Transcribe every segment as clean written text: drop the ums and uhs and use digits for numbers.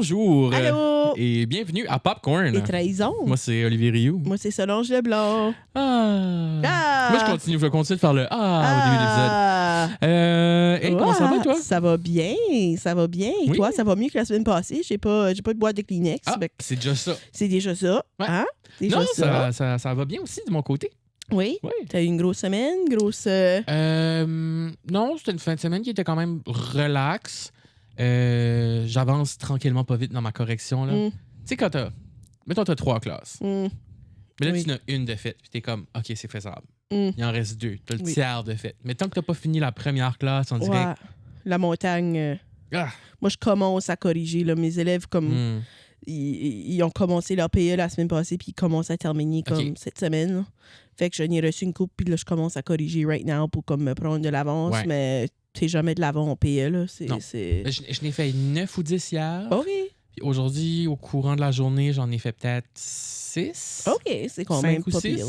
Bonjour. Allô. Et bienvenue à Popcorn. Et trahison. Moi, c'est Olivier Rioux. Moi, c'est Solange Leblanc. Moi, je continue de faire le au début de l'épisode. Comment ça va, toi? Ça va bien. Et Oui. toi, ça va mieux que la semaine passée. J'ai pas de boîte de Kleenex. C'est déjà ça. C'est déjà ça. Ouais. Hein? Déjà Non, ça. ça va bien aussi de mon côté. Oui. Oui. T'as eu une grosse semaine, Non, c'était une fin de semaine qui était quand même relax. J'avance tranquillement pas vite dans ma correction. Là. Tu sais, quand mettons, t'as 3 classes. Mais là, Oui. tu en as une de faite. Puis t'es comme, OK, c'est faisable. Mm. Il en reste 2. T'as le Oui. tiers de fait. Mais tant que t'as pas fini la première classe, on dirait... Ouais. La montagne. Ah! Moi, je commence à corriger. Là. Mes élèves, comme Mm. ils ont commencé leur PE la semaine passée, puis ils commencent à terminer comme cette semaine. Là. Fait que j'en ai reçu une coupe, puis là, je commence à corriger right now pour comme me prendre de l'avance. Ouais. Mais tu sais jamais de l'avant en PE. Là. Non. Je n'ai fait 9 ou 10 hier. OK. Puis aujourd'hui, au courant de la journée, j'en ai fait peut-être 6. OK, c'est quand 5 même ou pas 6. pire.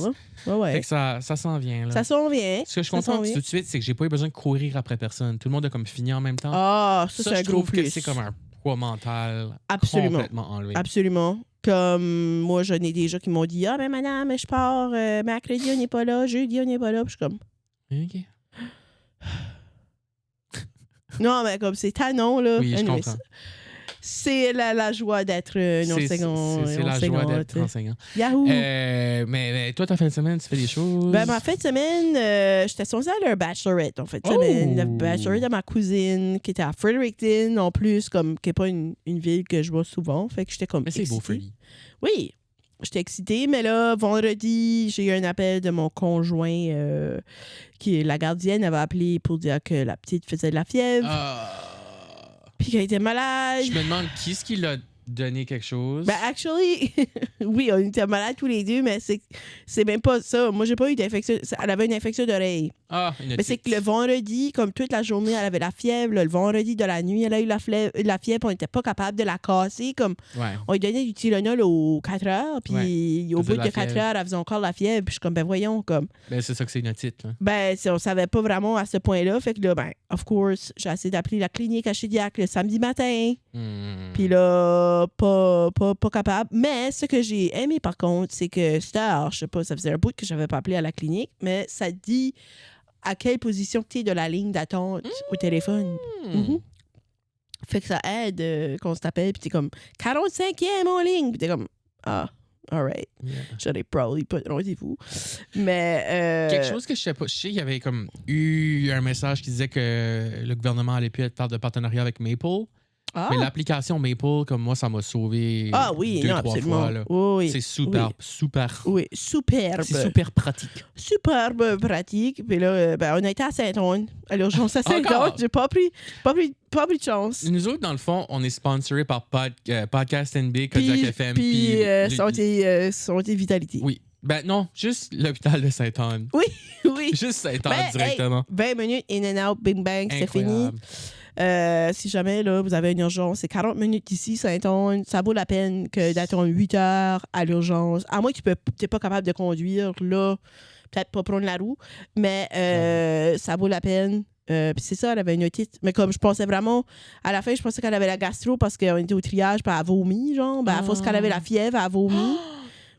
Là. Ouais. Fait que ça s'en vient. Là. Ça s'en vient. Ce que je Ça comprends s'en vient. tout de suite, c'est que j'ai pas eu besoin de courir après personne. Tout le monde a comme fini en même temps. Ah, ça, c'est un je gros trouve que plus. c'est comme un poids mental Absolument. complètement enlevé. Absolument. Comme moi, j'en ai déjà qui m'ont dit « Ah, ben madame, je pars, mercredi, on n'est pas là, jeudi, on n'est pas là. » Puis je suis comme OK. « Non, mais comme c'est tannant, là. » Oui, je Anyway, comprends. c'est la joie d'être un enseignant. C'est la joie d'être enseignant. Yahoo! Mais toi, ta fin de semaine, tu fais des choses? Ben, ma fin de semaine, j'étais censée aller à un bachelorette en fin de semaine. Le bachelorette de ma cousine, qui était à Fredericton, en plus, comme qui n'est pas une ville que je vois souvent. Fait que j'étais comme Mais c'est beau, excitée. Freddy. Oui, j'étais excitée, mais là, vendredi, j'ai eu un appel de mon conjoint, qui est la gardienne. Elle va appeler pour dire que la petite faisait de la fièvre, puis qu'elle était malade. Je me demande qui est-ce qui l'a donné quelque chose. Ben, actually, oui, on était malades tous les deux, mais c'est même pas ça. Moi, j'ai pas eu d'infection. Elle avait une infection d'oreille. Une Mais c'est que le vendredi, comme toute la journée, elle avait la fièvre. Là, le vendredi de la nuit, elle a eu la fièvre. On n'était pas capable de la casser. Comme, Ouais. on lui donnait du Tylenol aux 4 heures. Puis au Faisait bout de de la 4 fièvre. heures, elle faisait encore la fièvre. Puis je suis comme, ben voyons. Comme, Ben, c'est ça que c'est une titre. Là. ben, on savait pas vraiment à ce point-là. Fait que là, ben, of course, j'ai essayé d'appeler la clinique à Chidiac le samedi matin. Puis là, pas capable. Mais ce que j'ai aimé, par contre, c'est que je sais pas, ça faisait un bout que j'avais pas appelé à la clinique, mais ça dit à quelle position tu es de la ligne d'attente au téléphone. Mhm. Fait que ça aide qu'on s'appelle, puis t'es comme 45e en ligne, puis t'es comme all right. Yeah. J'aurais probably pas de rendez-vous. Mais. Quelque chose que je sais pas. Je sais qu'il y avait comme eu un message qui disait que le gouvernement allait plus être de partenariat avec Maple. Mais l'application Maple, comme moi, ça m'a sauvé Ah oui, 2-3 absolument. fois. Là. Oui. C'est superbe. Oui, superbe. C'est super pratique. Superbe pratique. Puis là, ben, on a été à Saint-Anne, à l'urgence à Saint-Anne. Encore? J'ai pas pris de chance. Nous autres, dans le fond, on est sponsoré par Podcast NB, Kodiak FM. Puis Santé Vitalité. Oui. Ben non, juste l'hôpital de Sainte-Anne. Oui. Juste Sainte-Anne Ben, directement. 20 minutes, in and out, bing bang, c'est fini. Incroyable. Si jamais là, vous avez une urgence, c'est 40 minutes d'ici, Saint-Anne. Ça vaut la peine que d'attendre 8 heures à l'urgence. À moins que tu n'es pas capable de conduire, là, peut-être pas prendre la roue, mais ça vaut la peine. Puis c'est ça, elle avait une otite. Mais comme je pensais vraiment, à la fin, je pensais qu'elle avait la gastro parce qu'on était au triage, puis elle a vomi, genre. Ben, à force qu'elle avait la fièvre, elle a vomi.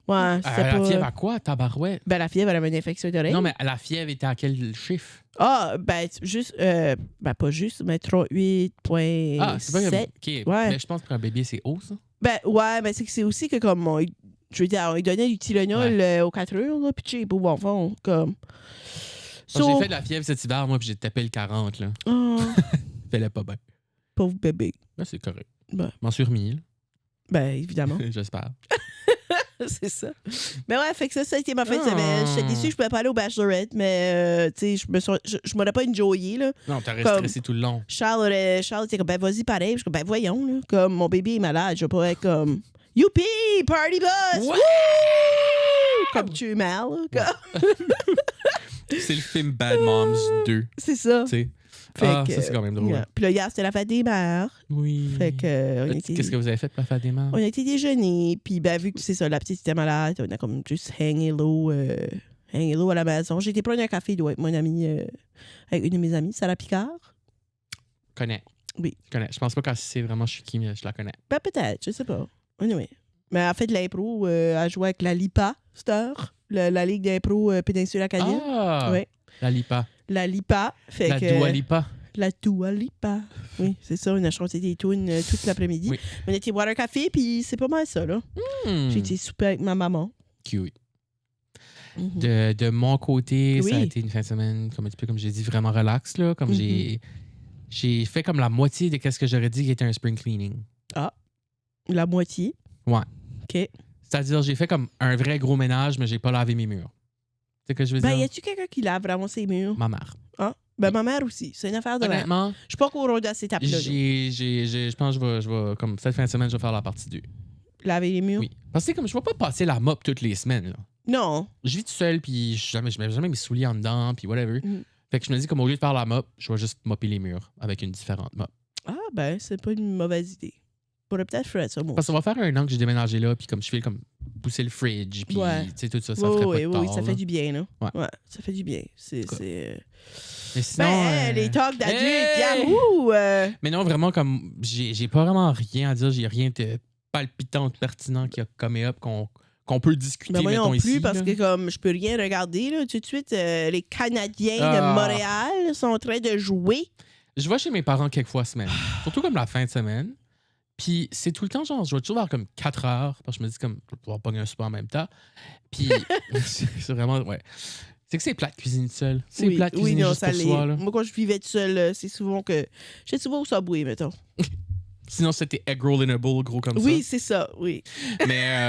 Ouais, c'était La pas... fièvre à quoi, tabarouette? Ben, la fièvre, elle avait une infection d'oreille. Non, mais la fièvre était à quel chiffre? Ben, juste... ben, pas juste, mais 38,7. Ah, c'est pas comme... OK. Ouais. Mais je pense que pour un bébé, c'est haut, ça? Ben, ouais, mais c'est aussi que comme... je veux dire, on lui donnait du Tylenol aux 4 heures, là, puis tu sais, pour enfant, comme... J'ai fait de la fièvre cet hiver, moi, puis j'ai tapé le 40, là. Oh, Fallait pas bien. pauvre bébé. Ben, c'est correct. Ben. M'en suis remis, là. Ben, évidemment. J'espère. C'est ça. Mais ouais, fait que ça a été ma fin de semaine. J'étais déçue que je pouvais pas aller au bachelorette, mais tu sais, je m'aurais pas enjoyé, là. Non, t'as resté Comme- stressé tout le long. Charles était comme, ben vas-y pareil. Je suis comme, ben voyons, là. Comme mon bébé est malade, je vais pas être comme, youpi, party bus! Ouais! Wouh! Comme tu es mal, là. C'est le film Bad Moms 2, C'est ça. tu sais. Fait que, Ça, c'est quand même drôle. yeah. Puis là, hier, c'était la fête des mères. Oui. Fait que, Qu'est-ce que vous avez fait pour la fête des mères? on a été déjeuner. Puis ben, vu que c'est ça, la petite était malade, on a comme juste hang low à la maison. J'ai été prendre un café avec mon ami, avec une de mes amies, Sarah Picard. Connais. Oui. Je connais. Je pense pas qu'elle sait vraiment je suis qui, mais je la connais. Ben, peut-être, je sais pas. Anyway. Mais elle a fait de l'impro. Elle jouait avec la LIPA, Star, la Ligue d'impro Péninsule Acadienne. Ah! Oui. La Lipa. La LIPA. Fait La que, Dua Lipa. La Dua Lipa. Oui, c'est ça. On a chanté des tunes toute l'après-midi. Oui. On était boire un café, puis c'est pas mal ça, là. J'ai été souper avec ma maman. Cute. Mhm. De mon côté, Oui. ça a été une fin de semaine, comme un petit peu comme j'ai dit, vraiment relax. Là, comme j'ai fait comme la moitié de ce que j'aurais dit qui était un spring cleaning. Ah, la moitié. Ouais. OK. C'est-à-dire, j'ai fait comme un vrai gros ménage, mais j'ai pas lavé mes murs. Tu sais ce que je veux Ben, y dire? a-tu quelqu'un qui lave vraiment ses murs? Ma mère. Ah, ben ma mère aussi. C'est une affaire de mère. Honnêtement, Je suis pas au rôle de cette étape-là. là. je pense que je vais, comme cette fin de semaine, je vais faire la partie 2. Laver les murs? Oui. Parce que comme je vais pas passer la mop toutes les semaines. Là. Non. Je vis tout seul, puis je mets jamais mes souliers en dedans, puis whatever. Fait que je me dis, comme au lieu de faire la mop, je vais juste mopper les murs avec une différente mop. Ah, ben, c'est pas une mauvaise idée. Pourrais peut-être faire ça, moi. Parce que ça va faire un an que j'ai déménagé là, puis comme je fais comme pousser le fridge, puis Ouais. tu sais, tout ça, ça ferait pas de tort. Oui, ça fait là. du bien, là. Ouais. Ça fait du bien. C'est. Mais sinon, Ben, les talks d'adultes, hey! Yahoo! Mais non, vraiment, comme j'ai pas vraiment rien à dire, j'ai rien de palpitant, de pertinent qui a coming up qu'on peut discuter, Ben, moi mettons non plus, ici. parce là. que comme je peux rien regarder, là, tout de suite, les Canadiens de Ah. Montréal sont en train de jouer. Je vais chez mes parents quelques fois semaine, surtout comme la fin de semaine. Puis c'est tout le temps, genre, je vais toujours vers comme 4 heures, parce que je me dis, comme, je vais pouvoir pogner un souper en même temps. Puis c'est vraiment, ouais. C'est que c'est plate cuisiner seul. C'est Oui, plate cuisiner non, juste ça pour l'est. soi, là. Moi, quand je vivais tout seul, c'est souvent que. J'étais souvent au Subway, mettons. Sinon, c'était egg roll in a bowl, gros comme Oui, c'est ça, oui. ça. Mais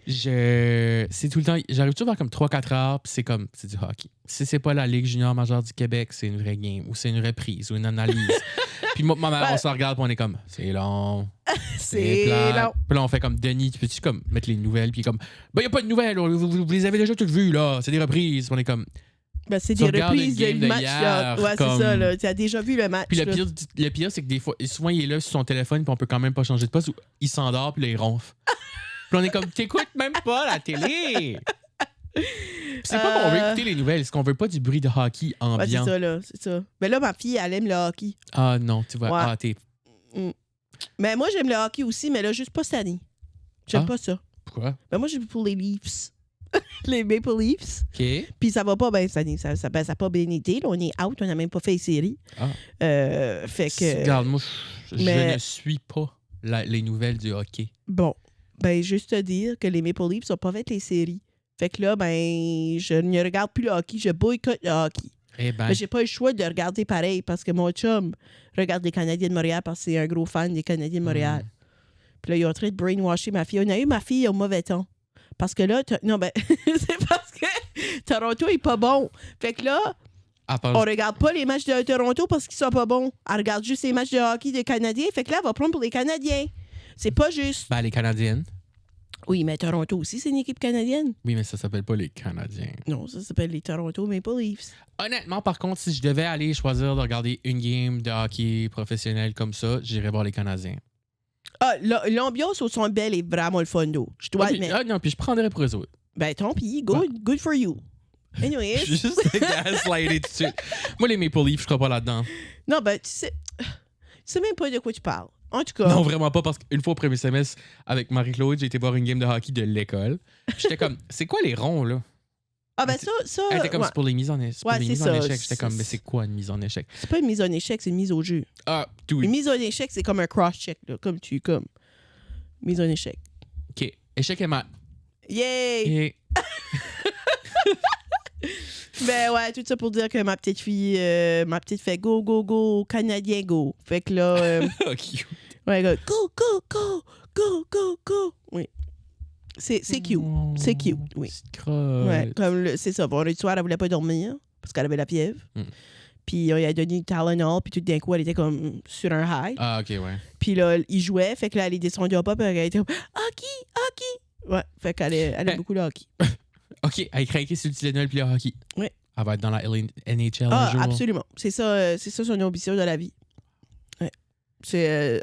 c'est tout le temps, j'arrive toujours vers comme 3-4 heures, puis c'est du hockey. Si c'est pas la Ligue junior majeure du Québec, c'est une vraie game, ou c'est une reprise, ou une analyse. Puis moi, ma mère, on se regarde, puis on est comme, c'est long. C'est plate. long. Puis là, on fait comme, Denis, tu peux-tu comme mettre les nouvelles? Puis comme, ben, y a pas de nouvelles, vous les avez déjà toutes vues, là. C'est des reprises. Puis on est comme. Ben, c'est Tu des regardes reprises une game de de match. hier, Là. Ouais, comme- c'est ça, là. Tu as déjà vu le match. Puis là. le pire, c'est que des fois, souvent, il est là sur son téléphone, puis on peut quand même pas changer de poste, ou il s'endort, puis là, il ronfle. Puis on est comme, t'écoutes même pas la télé! Puis c'est pas qu'on veut écouter les nouvelles, c'est qu'on veut pas du bruit de hockey Ouais, c'est ambiant. ça, là. C'est ça. Mais là, ma fille, elle aime le hockey. Ah non, tu vois, Ouais. t'es. Mais moi, j'aime le hockey aussi, mais là, juste pas cette année. J'aime Ah. pas ça. Pourquoi? Mais moi, j'ai vu pour les Leafs. Les Maple Leafs. OK. Puis ça va pas bien cette année. Ça a pas bien été. Là. On est out. On n'a même pas fait les séries. Ah. Fait que. Regarde, moi, je mais- ne suis pas les nouvelles du hockey. Bon. Ben, juste te dire que les Maple Leafs n'ont pas fait les séries. Fait que là, ben, je ne regarde plus le hockey. Je boycotte le hockey. Eh ben, Mais j'ai pas le choix de le regarder pareil parce que mon chum regarde les Canadiens de Montréal parce que c'est un gros fan des Canadiens de Montréal. Puis là, il est en train de brainwasher ma fille. On a eu ma fille au mauvais temps. Parce que là, non, ben, c'est parce que Toronto est pas bon. Fait que là, on regarde pas les matchs de Toronto parce qu'ils sont pas bons. Elle regarde juste les matchs de hockey des Canadiens. Fait que là, elle va prendre pour les Canadiens. C'est pas juste. ben, les Canadiennes. Oui, mais Toronto aussi, c'est une équipe canadienne. Oui, mais ça s'appelle pas les Canadiens. Non, ça s'appelle les Toronto Maple Leafs. Honnêtement, par contre, si je devais aller choisir de regarder une game de hockey professionnel comme ça, j'irais voir les Canadiens. Ah, l'ambiance au Centre Bell est vraiment le fun d'eau. Je dois admettre. Non, puis je prendrais pour eux autres. Ben, tant pis. Good for you. Anyways. Je suis juste gaslighté tout de suite. Moi, les Maple Leafs, je crois pas là-dedans. Non, ben, tu sais même pas de quoi tu parles. En tout cas. Non, vraiment pas, parce qu'une fois au premier semestre, avec Marie-Claude, j'ai été voir une game de hockey de l'école. J'étais comme, c'est quoi les ronds, là? Ah, ben, ça. Elle était comme, ouais. c'est pour les mises en échec. Ouais, c'est ça. J'étais comme, mais c'est quoi une mise en échec? C'est pas une mise en échec, c'est une mise au jeu. Ah, tout. Une mise en échec, c'est comme un cross-check, là. Comme. Mise en échec. OK. Échec et mat. Yay! Et... Ben ouais, tout ça pour dire que ma petite fille fait go, go, go, Canadien, go. Fait que là. OK. Ouais, go, go, go, go, go, go. Oui. C'est cute. C'est cute, oui. Petite crotte. Ouais, comme c'est ça. Bon, le soir, elle voulait pas dormir parce qu'elle avait la fièvre. Puis on lui a donné du Tylenol, puis tout d'un coup, elle était comme sur un high. Ah, OK, ouais. Puis là, il jouait, fait que là, elle est descendue au pop, et elle était comme hockey. Ouais, fait qu'elle aime beaucoup le hockey. OK, elle est craquée sur le Tylenol puis le hockey. Oui. Elle va être dans la NHL un Ah, jour. absolument. C'est ça son ambition de la vie. Ouais. Elle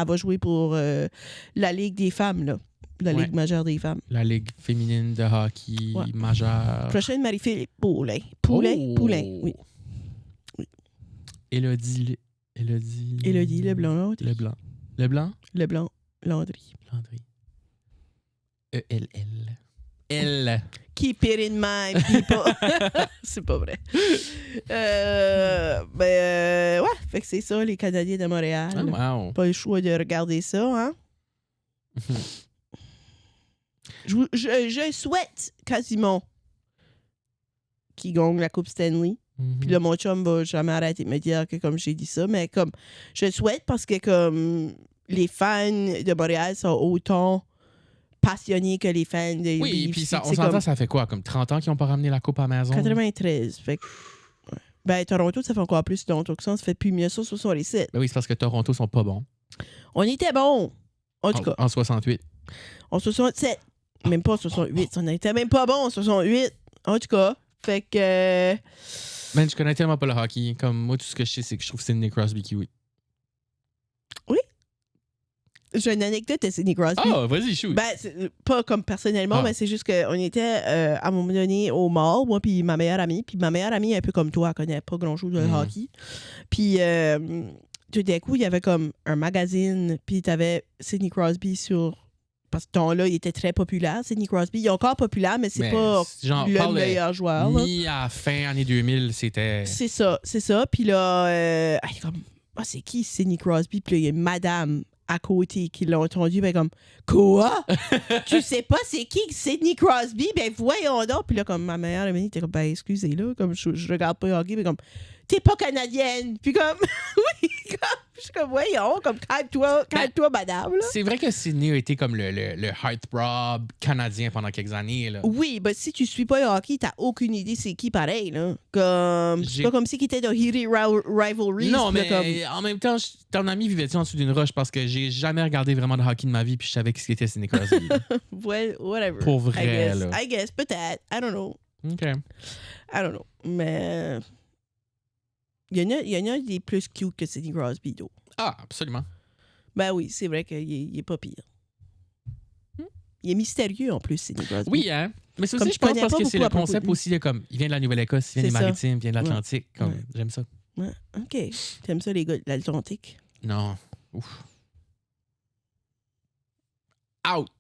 va jouer pour la Ligue des femmes, là. La Ouais. Ligue majeure des femmes. La Ligue féminine de hockey Ouais. majeure. Prochaine, Marie-Philippe Poulin. Poulin, Oh! Poulin, oui. Élodie Élodie. Élodie Leblanc-Landry. Leblanc-Landry. Landry. E-L-L. L. Keep it in mind, people. C'est pas vrai. Ouais, fait que c'est ça, les Canadiens de Montréal. Oh, wow. Pas le choix de regarder ça, hein? Je souhaite quasiment qu'il gagne la Coupe Stanley. Puis là, mon chum va jamais arrêter de me dire que comme j'ai dit ça, mais comme je souhaite parce que comme les fans de Montréal sont autant passionnés que les fans de Oui, Leafs. puis on s'entend, ça fait quoi? Comme 30 ans qu'ils n'ont pas ramené la Coupe à la maison? 93. Fait que, ouais. Ben, Toronto, ça fait encore plus longtemps que ça. Ça fait plus mieux ça sur les sites. Ben oui, c'est parce que Toronto sont pas bons. On était bons. En tout cas. En 68. En 67. Même pas en 68. On était même pas bons en 68. En tout cas. Fait que... Man, je connais tellement pas le hockey. Comme moi, tout ce que je sais, c'est que je trouve Sidney Crosby cute. Oui. J'ai une anecdote de Sidney Crosby. Ah, vas-y, shoot. Ben, pas comme personnellement, mais c'est juste qu'on était à un moment donné au mall, moi puis ma meilleure amie. Puis ma meilleure amie, un peu comme toi, elle connaît pas grand-chose de hockey. Puis tout d'un coup, il y avait comme un magazine, puis t'avais Sidney Crosby sur... Parce que ce temps-là, il était très populaire, Sidney Crosby. Il est encore populaire, mais c'est pas genre, le meilleur joueur. Ni à fin année 2000, c'était... C'est ça. Puis là, elle est comme... Ah, c'est qui Sidney Crosby? Puis là, il y a une madame à côté qui l'a entendu, ben comme, quoi? Tu sais pas c'est qui Sidney Crosby? Ben voyons donc. Puis là, comme ma meilleure amie était comme, ben excusez là, comme je regarde pas le hockey, mais comme, t'es pas canadienne. Puis comme, oui, comme, je suis comme, voyons, comme, calme-toi, madame. Là. C'est vrai que Sidney a été comme le heartthrob canadien pendant quelques années. Là. Oui, mais si tu suis pas le hockey, t'as aucune idée c'est qui pareil. Là. Comme, c'est pas comme si qu'il était dans Heated Rivalry. Non, mais comme... en même temps, ton ami vivait-tu en dessous d'une roche parce que j'ai jamais regardé vraiment de hockey de ma vie puis je savais qui était Sidney Crosby. Well, whatever. Pour vrai, là. I guess, peut-être. I don't know. OK. I don't know. Mais... Il y en a des plus cute que Sidney Crosby, d'eau. Ah, absolument. Ben oui, c'est vrai qu'il est pas pire. Il est mystérieux, en plus, Sidney Crosby. Oui, hein? Mais c'est Comme aussi, je pense, parce que c'est le beaucoup concept aussi de comme, il vient de la Nouvelle-Écosse, il vient des Maritimes, il vient de l'Atlantique. Comme, j'aime ça. Ouais. OK. T'aimes ça, les gars de l'Atlantique? Non. Ouf. Out!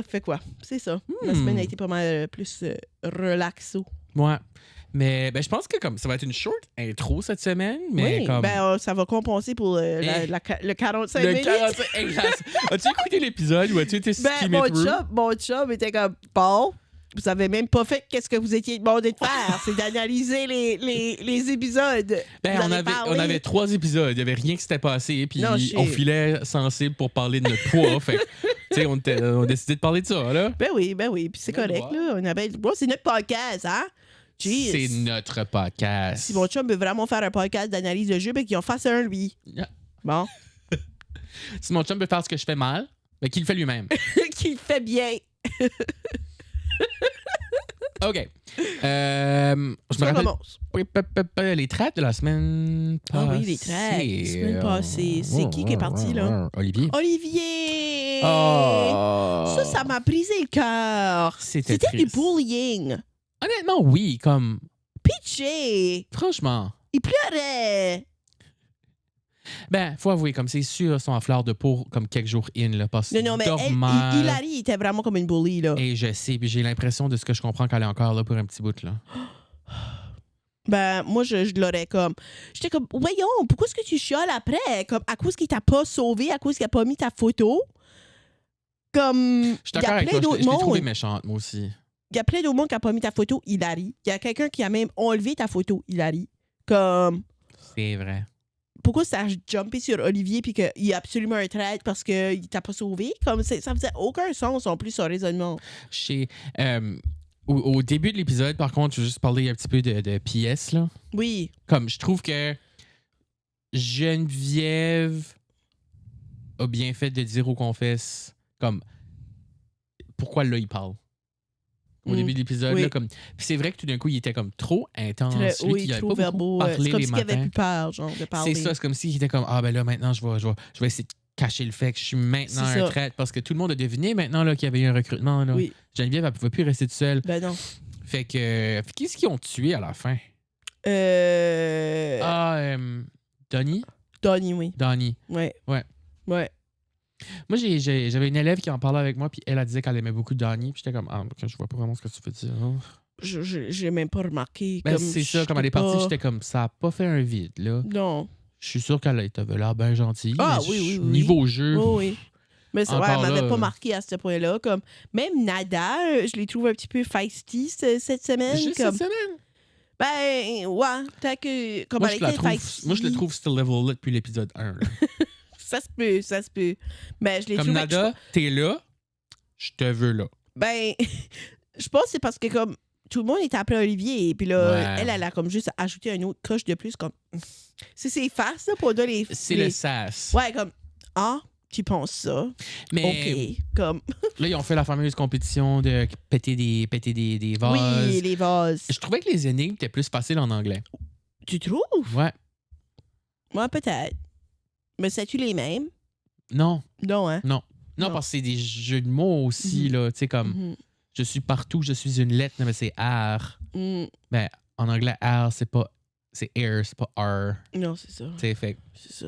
Fait quoi? C'est ça. La semaine a été pas mal plus relaxo. Ouais. Mais ben, je pense que comme ça va être une short intro cette semaine. Mais oui, comme... ben ça va compenser pour le 45 minutes. Exact. As-tu écouté l'épisode ou as-tu été skimmé mon chum était comme, bon, vous avez même pas fait qu'est-ce que vous étiez demandé de faire. C'est d'analyser les épisodes. Ben, on avait 3 épisodes. Il n'y avait rien qui s'était passé. Puis on filait sensible pour parler de notre poids. Fait tu sais, on a décidé de parler de ça, là. Ben oui. Puis c'est correct, là. Bon, c'est notre podcast, hein? Jeez. C'est notre podcast. Si mon chum veut vraiment faire un podcast d'analyse de jeu, ben qu'il en fasse un, lui. Yeah. Bon. Si mon chum veut faire ce que je fais mal, ben qu'il le fait lui-même. Qu'il le fait bien. OK. Je me rappelle les traites de la semaine passée. Ah oui, les traites. La semaine passée. C'est qui est parti, là? Olivier! Oh. Ça m'a brisé le cœur. C'était du bullying. Honnêtement, oui. Comme... Pitché. Franchement. Il pleurait. Ben, faut avouer, comme c'est sûr, ils sont en fleur de peau comme quelques jours in, là, parce que non, mais Hilary était vraiment comme une bully, là. Et je sais, puis j'ai l'impression de ce que je comprends qu'elle est encore là pour un petit bout, là. Ben, moi, je l'aurais comme... J'étais comme, voyons, pourquoi est-ce que tu chiales après? Comme, à cause qu'il t'a pas sauvé, à cause qu'il a pas mis ta photo? Comme... Je suis d'accord avec toi, je l'ai trouvé méchante, moi aussi. Il y a plein d'autres monde qui n'a pas mis ta photo, Hilary. Il y a quelqu'un qui a même enlevé ta photo, Hilary. Comme... C'est vrai. Pourquoi ça a jumpé sur Olivier puis qu'il y a absolument un trait parce qu'il t'a pas sauvé? Comme ça faisait aucun sens en plus, son raisonnement. Au début de l'épisode, par contre, je vais juste parler un petit peu de PS, là. Oui. Comme, je trouve que Geneviève a bien fait de dire au confesse, comme, pourquoi là, il parle? Au début de l'épisode, là, comme... Puis c'est vrai que tout d'un coup, il était comme trop intense. Il trop verbaux. C'est comme s'il avait plus peur, genre, de parler. C'est ça, c'est comme s'il était comme, ah ben là, maintenant, je vais essayer de cacher le fait que je suis maintenant un traître, parce que tout le monde a deviné maintenant là, qu'il y avait eu un recrutement. Là. Oui. Geneviève, elle pouvait plus rester toute seule. Ben non. Fait que qu'est-ce qu'ils ont tué à la fin? Donnie? Donnie, oui. Donnie. Ouais. Ouais. Ouais. Moi, j'avais une élève qui en parlait avec moi, puis elle disait qu'elle aimait beaucoup Donnie, puis j'étais comme, je vois pas vraiment ce que tu veux dire. Hein. J'ai même pas remarqué. Ben, c'est ça, comme elle est partie, j'étais comme, ça a pas fait un vide, là. Non. Je suis sûr qu'elle avait l'air bien gentille. Ah, mais oui. Niveau jeu. Oui. Mais c'est vrai, elle m'avait là, pas marqué à ce point-là. Comme, même Nada, je les trouve un petit peu feisty cette semaine. Juste comme, cette semaine? Ben, ouais. Peut-être que. Comme Moi, elle je la était trouve, feisty. moi, je le trouve still level là depuis l'épisode 1. Là. Ça se peut. Mais je l'ai Comme trouvé. Nada, t'es là, je te veux là. Ben, je pense que c'est parce que comme tout le monde est appelé Olivier, et puis là, Ouais. elle a comme juste ajouté une autre coche de plus, comme. C'est ses faces, là, pour donner les. C'est le sas. Ouais, comme. Ah, tu penses ça? Mais OK. Comme. là, ils ont fait la fameuse compétition de péter des vases. Oui, les vases. Je trouvais que les énigmes étaient plus faciles en anglais. Tu trouves? Ouais. Moi, peut-être. Mais c'est-tu les mêmes? Non. Non, hein? Non, parce que c'est des jeux de mots aussi, là. Tu sais, comme Mhm. je suis partout, je suis une lettre, mais c'est R. Mm. Ben, en anglais, R, c'est pas. C'est air, c'est pas R. Non, c'est ça. Tu sais, fait. C'est ça.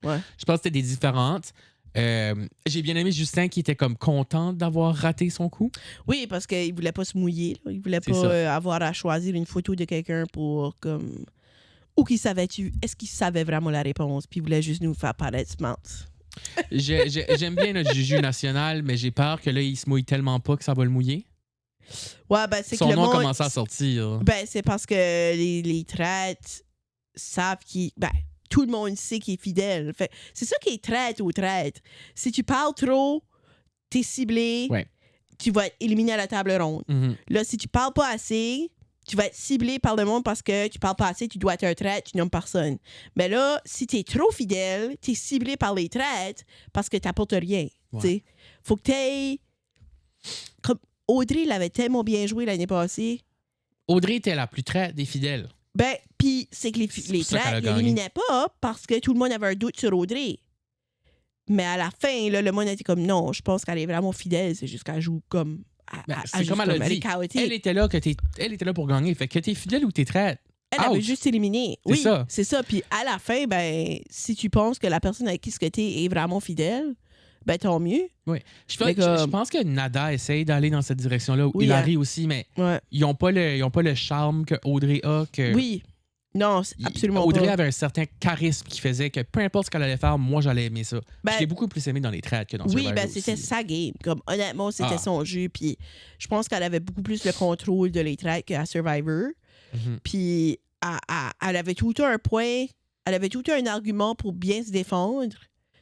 Ouais. Je pense que c'était des différentes. J'ai bien aimé Justin qui était comme content d'avoir raté son coup. Oui, parce qu'il voulait pas se mouiller. Là. Il voulait C'est pas ça. avoir à choisir une photo de quelqu'un pour comme. Ou qu'il savait-tu? Est-ce qu'il savait vraiment la réponse? Puis il voulait juste nous faire paraître smart. J'aime bien notre Juju national, mais j'ai peur que là, il se mouille tellement pas que ça va le mouiller. Ouais, ben c'est que Son le nom monde... commence à sortir. Ben c'est parce que les traites savent qu'il... Ben, tout le monde sait qu'il est fidèle. Fait, c'est ça qui est traite aux traites. Si tu parles trop, t'es ciblé, Ouais. tu vas être éliminé à la table ronde. Mhm. Là, si tu parles pas assez, tu vas être ciblé par le monde parce que tu parles pas assez, tu dois être un traître, tu nommes personne. Mais là, si tu es trop fidèle, tu es ciblé par les traîtres parce que tu n'apportes rien. Ouais. T'sais. Faut que tu aies... Comme Audrey l'avait tellement bien joué l'année passée. Audrey était la plus traite des fidèles. Ben, puis c'est que les pour ça qu'elle a traîtres gagné. n'éliminaient pas parce que tout le monde avait un doute sur Audrey. Mais à la fin, là, le monde était comme non, je pense qu'elle est vraiment fidèle, c'est juste qu'elle joue comme. C'est comme elle a dit. est chaotique. Elle était là pour gagner. Fait que t'es fidèle ou t'es traite. Elle avait juste éliminé. Oui, ça. c'est ça. Puis à la fin, ben, si tu penses que la personne avec qui tu es est vraiment fidèle, ben tant mieux. Oui. Je Mais comme- pense que Nada essaye d'aller dans cette direction-là. Oui, Hilary aussi, mais Ouais. ils n'ont pas le charme que Audrey a. Que Oui. Non, c'est absolument Audrey pas. avait un certain charisme qui faisait que peu importe ce qu'elle allait faire, moi, j'allais aimer ça. Ben- je l'ai beaucoup plus aimé dans les trades que dans Oui, Survivor ben c'était aussi. sa game. Comme, honnêtement, c'était Ah. son jeu. Puis je pense qu'elle avait beaucoup plus le contrôle de les traites qu'à Survivor. Mhm. Puis elle avait tout un point, elle avait tout un argument pour bien se défendre.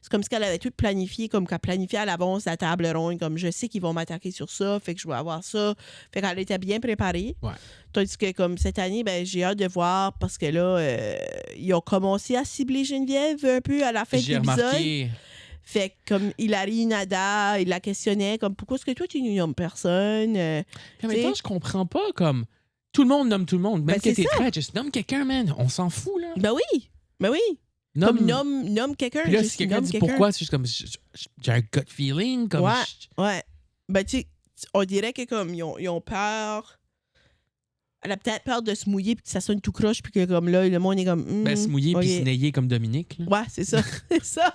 C'est comme si elle avait tout planifié, comme qu'elle planifiait à l'avance la table ronde, comme je sais qu'ils vont m'attaquer sur ça, fait que je vais avoir ça. Fait qu'elle était bien préparée. Ouais. Tandis que comme cette année, ben, j'ai hâte de voir parce que là, ils ont commencé à cibler Geneviève un peu à la fin de J'ai l'épisode. remarqué. Fait que comme Hilary Nada, il la questionnait comme pourquoi est-ce que toi tu ne nommes personne? Puis en même temps, je comprends pas comme tout le monde nomme tout le monde. Même Ben, que c'est t'es ça. traite, juste nomme quelqu'un, man. On s'en fout, là. Ben oui! Ben oui! Comme nomme quelqu'un. Puis là, juste si quelqu'un nomme dit quelqu'un. pourquoi, c'est juste comme j'ai un gut feeling. Comme Ouais. Ouais. Ben, tu sais, on dirait que comme ils ont peur. Elle a peut-être peur de se mouiller puis que ça sonne tout croche puis que comme là, le monde est comme. Ben, se mouiller ok. puis se nailler comme Dominique. Là. Ouais, c'est ça. c'est ça.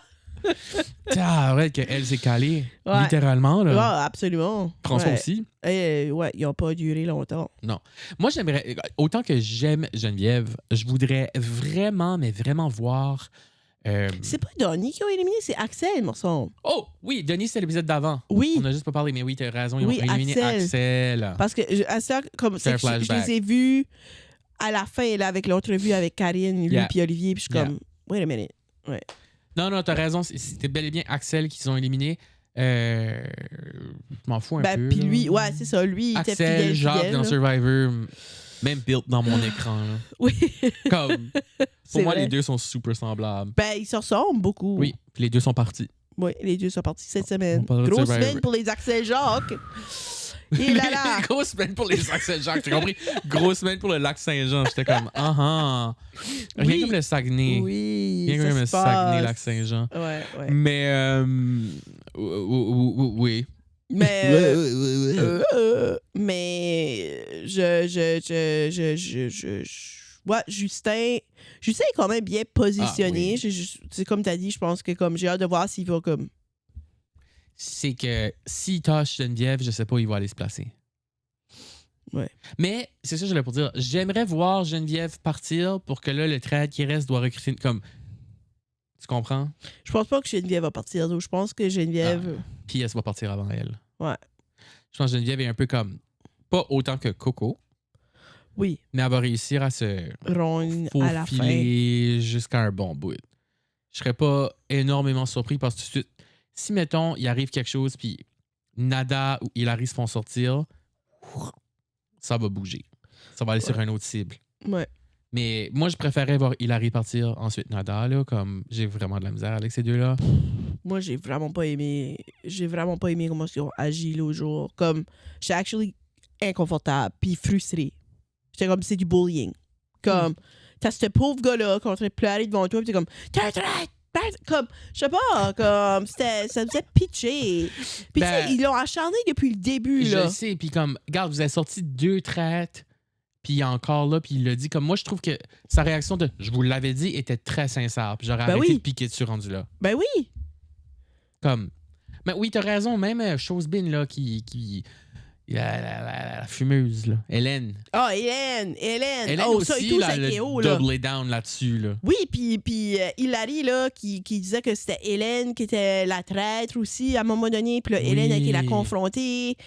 Ah, ouais, qu'elle s'est calée. Ouais. Littéralement. Là. Ouais, absolument. François ouais. aussi. Ouais, ils n'ont pas duré longtemps. Moi, j'aimerais. Autant que j'aime Geneviève, je voudrais vraiment, mais vraiment voir. C'est pas Donnie qui a éliminé, c'est Axel, il me semble. Oh, oui, Denis, c'est l'épisode d'avant. Oui. On a juste pas parlé, mais oui, t'as raison. Ils Oui, ont éliminé Axel. Parce que à ça, comme C'est un c'est que je flashback. les ai vus à la fin, là, avec l'entrevue avec Karine, lui Yeah. puis Olivier, puis je suis Yeah. comme, wait a minute. Non, t'as raison. C'était bel et bien Axel qu'ils ont éliminé. Je m'en fous un peu. Ben, puis là. lui, ouais, c'est ça. Lui, il était Axel, fidèle. Jacques fidèle, dans là. Survivor, même built dans mon écran. Là. Oui. Comme, pour C'est moi, vrai. les deux sont super semblables. Ben, ils se ressemblent beaucoup. Oui, puis les deux sont partis. Oui, les deux sont partis cette semaine. On parlera de Grosse Survivor. semaine pour les Axel Jacques. Et là là. Grosse semaine pour les Axel Jacques, t'as compris? Grosse semaine pour le lac Saint-Jean. J'étais comme, Rien Oui. comme le Saguenay. Oui. Rien ça comme le se Saguenay, passe. lac Saint-Jean. Ouais, ouais. Mais, oui. Mais, mais, Ouais, Justin est quand même bien positionné. Ah, oui. C'est comme tu as dit, je pense que comme j'ai hâte de voir s'il va comme. C'est que s'il tâche Geneviève, je sais pas où il va aller se placer. Ouais. Mais c'est ça que j'allais pour dire. J'aimerais voir Geneviève partir pour que là, le trade qui reste doit recruter comme. Tu comprends? Je pense pas que Geneviève va partir. Donc je pense que Geneviève. Puis elle va partir avant elle. Ouais. Je pense que Geneviève est un peu comme. Pas autant que Coco, Oui. mais elle va réussir à se Rogne à la fin. faufiler jusqu'à un bon bout. Je serais pas énormément surpris parce que tout de suite, si mettons, il arrive quelque chose, puis Nada ou Hilary se font sortir, ça va bouger. Ça va aller sur une autre cible. Ouais. Mais moi, je préférais voir Hilary partir, ensuite Nada, là, comme j'ai vraiment de la misère avec ces deux-là. Moi, j'ai vraiment pas aimé comment ils ont agi l'autre jour. Comme, j'étais actually inconfortable puis frustrée. J'étais comme, c'est du bullying. Comme, t'as ce pauvre gars-là qui est en train de pleurer devant toi, puis t'es comme, comme, je sais pas, comme, ça me faisait pitcher. Puis, tu sais, ils l'ont acharné depuis le début, là. Je sais, puis comme, regarde, vous avez sorti 2 traites, puis il est encore là, puis il l'a dit. Comme moi, je trouve que sa réaction de « je vous l'avais dit » était très sincère. Puis j'aurais arrêté de piquer dessus rendu là. Ben oui! Comme, mais oui, t'as raison, même Chosebin, là, qui la fumeuse, là, Hélène. Ah, Hélène! Hélène Oh, aussi, ça et tout, ça là, Kéo, là. doublé down là-dessus, là. Oui, puis Hilary, là, qui disait que c'était Hélène qui était la traître aussi, à un moment donné. Puis là, Hélène a été la confrontée.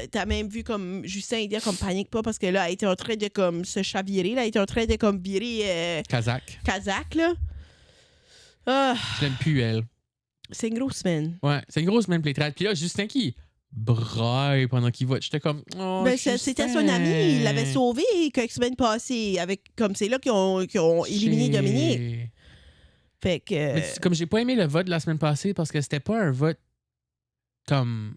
T'as même vu comme Justin dire comme panique pas parce que là, elle était en train de comme se chavirer. Là, elle était en train de comme virer... Kazakh, là. Ah, Je l'aime plus, elle. c'est une grosse semaine. Ouais, c'est une grosse semaine pour les traites. Puis là, Justin qui braille pendant qu'il vote. J'étais comme, oh, Ben, c'était son ami, il l'avait sauvé quelques semaines passées. C'est là qu'ils ont éliminé Dominique. Fait que. Mais comme j'ai pas aimé le vote de la semaine passée parce que c'était pas un vote comme.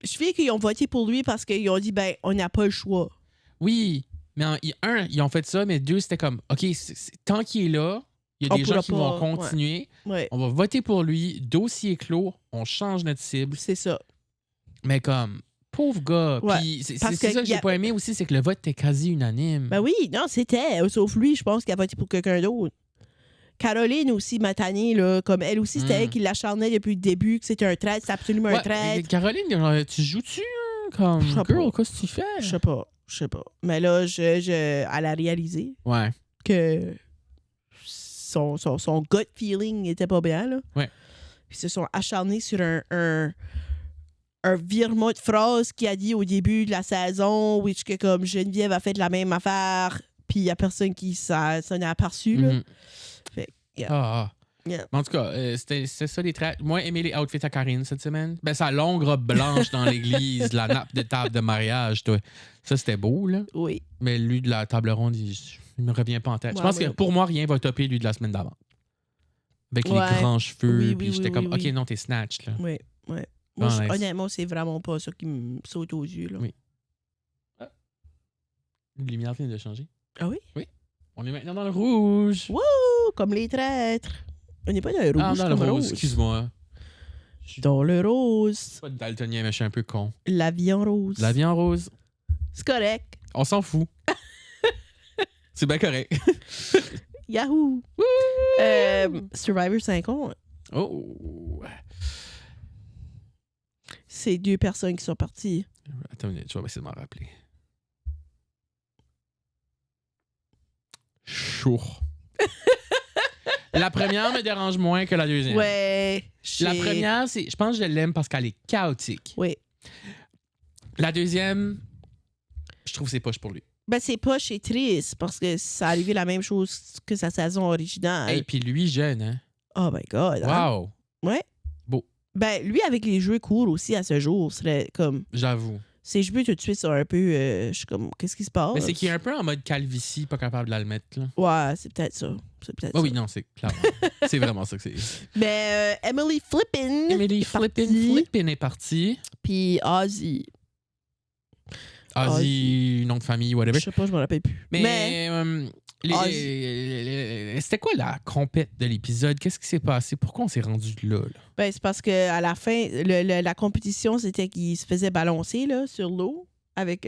Je fais qu'ils ont voté pour lui parce qu'ils ont dit, ben, on n'a pas le choix. Oui, mais ils ont fait ça, mais 2, c'était comme, OK, tant qu'il est là, il y a des gens qui vont continuer. Ouais. On va voter pour lui, dossier clos, on change notre cible. C'est ça. Mais comme, pauvre gars. Ouais. Puis c'est ça que j'ai pas aimé aussi, c'est que le vote était quasi unanime. Ben oui, non, c'était. Sauf lui, je pense qu'il a voté pour quelqu'un d'autre. Caroline aussi, Matani, là, comme elle aussi, c'était elle qui l'acharnait depuis le début, que c'était un traître, c'est absolument un traître. Caroline, tu joues-tu, hein? Comme, girl, qu'est-ce que tu fais? Je sais pas. Mais là, elle a réalisé que son gut feeling était pas bien, là. Ouais. Ils se sont acharnés sur un virement de phrase qu'il a dit au début de la saison, which que comme Geneviève a fait la même affaire, puis il n'y a personne qui s'en est aperçu, là. Fait, yeah. Yeah. En tout cas, c'était ça les traits. Moi, aimé les outfits à Karine cette semaine. Ben, sa longue robe blanche dans l'église, la nappe de table de mariage, toi. Ça, c'était beau, là. Oui. Mais lui, de la table ronde, il me revient pas en tête. Ouais, je pense que pour moi, rien va topper lui de la semaine d'avant. Avec les grands cheveux, puis j'étais comme, OK, non, t'es snatch, là. Oui. Moi, honnêtement, c'est vraiment pas ça qui me saute aux yeux, là. Oui. Ah. La lumière vient de changer. Ah oui? Oui. On est maintenant dans le rouge. Wouh! Comme les traîtres. On n'est pas dans le rouge, dans le rose. Excuse-moi. Dans le rose. Pas de daltonien, mais je suis un peu con. La vie en rose. La vie en rose. C'est correct. On s'en fout. C'est bien correct. Yahoo! Survivor 50. Oh! C'est 2 personnes qui sont parties. Attends une minute, je vais essayer de m'en rappeler. Chaud. La première me dérange moins que la deuxième. Ouais. La première, je pense que je l'aime parce qu'elle est chaotique. Oui. La deuxième, je trouve que c'est poche pour lui. Ben, c'est poche et triste parce que ça arrivé la même chose que sa saison originale. Et puis lui, jeune, hein? Oh my God. Wow! Hein? Ouais. Beau. Ben, lui, avec les jeux courts aussi à ce jour, serait comme. J'avoue. Ses cheveux tout de suite sont un peu. Je suis comme, qu'est-ce qui se passe? Mais c'est qu'il est un peu en mode calvitie, pas capable de la le mettre, là. Ouais, c'est peut-être ça. Oui, non, c'est clairement. C'est vraiment ça que c'est. Mais Emily Flippin est partie. Puis Ozzy, nom de famille, whatever. je sais pas, je me rappelle plus. Mais c'était quoi la compète de l'épisode? Qu'est-ce qui s'est passé? Pourquoi on s'est rendu là? Ben, c'est parce qu'à la fin, la compétition, c'était qu'il se faisait balancer là, sur l'eau avec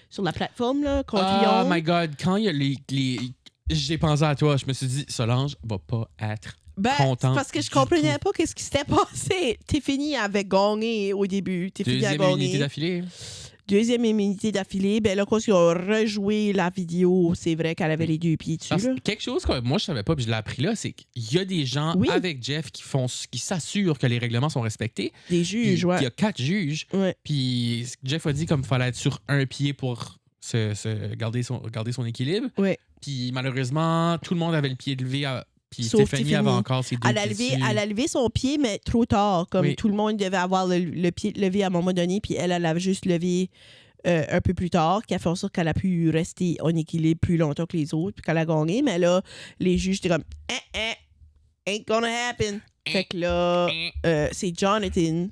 sur la plateforme là, contre Oh Lyon. my God, quand il y a les... J'ai pensé à toi, je me suis dit, Solange va pas être contente. Parce que je comprenais pas qu'est-ce qui s'était passé. Tiffany avait gagné au début. Tiffany a Deuxième gagné. immunité d'affilée. Deuxième immunité d'affilée. Ben là, quand ils ont rejoué la vidéo, c'est vrai qu'elle avait les 2 pieds dessus. Parce Là. que quelque chose que moi je savais pas, puis je l'ai appris là, c'est qu'il y a des gens Oui. avec Jeff qui s'assurent que les règlements sont respectés. Des juges, Il ouais. y a 4 juges. Ouais. Puis Jeff a dit comme il fallait être sur un pied pour garder son équilibre. Ouais. Puis malheureusement, tout le monde avait le pied levé. Puis Sauf Tiffany avait encore ses 2 Elle a, pieds levé, dessus. elle a levé son pied, mais trop tard. Comme Oui. tout le monde devait avoir le pied levé à un moment donné, puis elle a juste levé un peu plus tard, qui a fait en sorte qu'elle a pu rester en équilibre plus longtemps que les autres, puis qu'elle a gagné. Mais là, les juges étaient comme ain't gonna happen. Fait que là, c'est Jonathan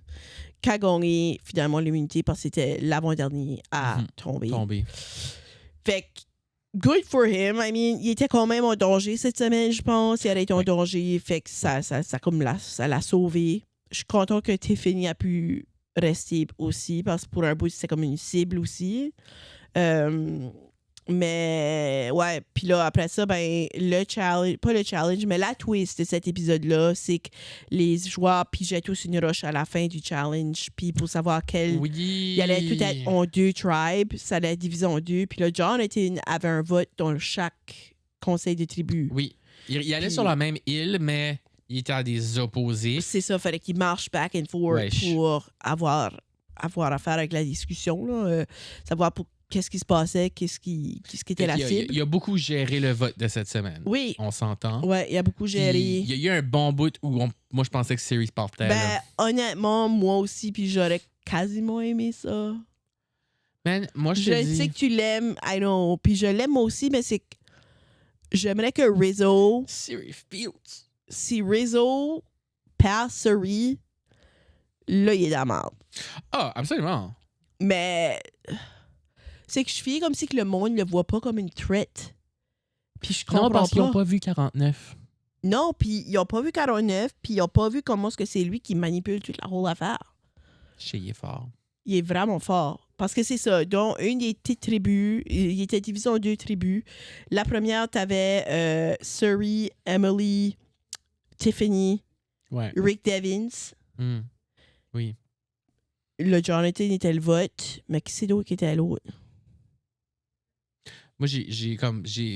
qui a gagné finalement l'immunité parce que c'était l'avant-dernier à tomber. Fait que good for him. I mean, il était quand même en danger cette semaine, je pense. Il aurait été en danger. Fait que ça l'a sauvé. Je suis content que Tiffany a pu rester aussi, parce que pour un bout, c'était comme une cible aussi. Mais, ouais. Puis là, après ça, ben, pas le challenge, mais la twist de cet épisode-là, c'est que les joueurs pigeaient tous une roche à la fin du challenge. Puis pour savoir quel... Oui. Il allait tout être en 2 tribes. Ça allait être divisé en 2. Puis là, Jonathan avait un vote dans chaque conseil de tribu. Oui. Il allait sur la même île, mais il était à des opposés. C'est ça, il fallait qu'il marche back and forth pour avoir affaire avec la discussion. Là, savoir qu'est-ce qui se passait, qu'est-ce qui était la cible. Il a beaucoup géré le vote de cette semaine. Oui. On s'entend. Ouais, il a beaucoup géré. Il y a eu un bon bout où moi, je pensais que Series partait. Ben, honnêtement, moi aussi, puis j'aurais quasiment aimé ça. Man, moi, je sais que tu l'aimes, I know. Puis je l'aime aussi, mais c'est que j'aimerais que Rizzo... Siri Fields. Si Rizzo perd Suri, là, il est dans la merde. Ah, absolument. Mais c'est que je fais comme si que le monde ne le voit pas comme une threat. Puis je comprends non, parce qu'ils pas. n'ont pas vu 49. Non, puis ils n'ont pas vu 49, puis ils n'ont pas vu comment est-ce que c'est lui qui manipule toute la whole affaire. Il est fort. Il est vraiment fort. Parce que c'est ça. Donc, une des petites tribus, il était divisé en 2 tribus. La première, t'avais Suri, Emily, Tiffany, Rick Devins. Oui. Le Jonathan était le vote, mais qui c'est d'autre qui était à l'autre? Moi,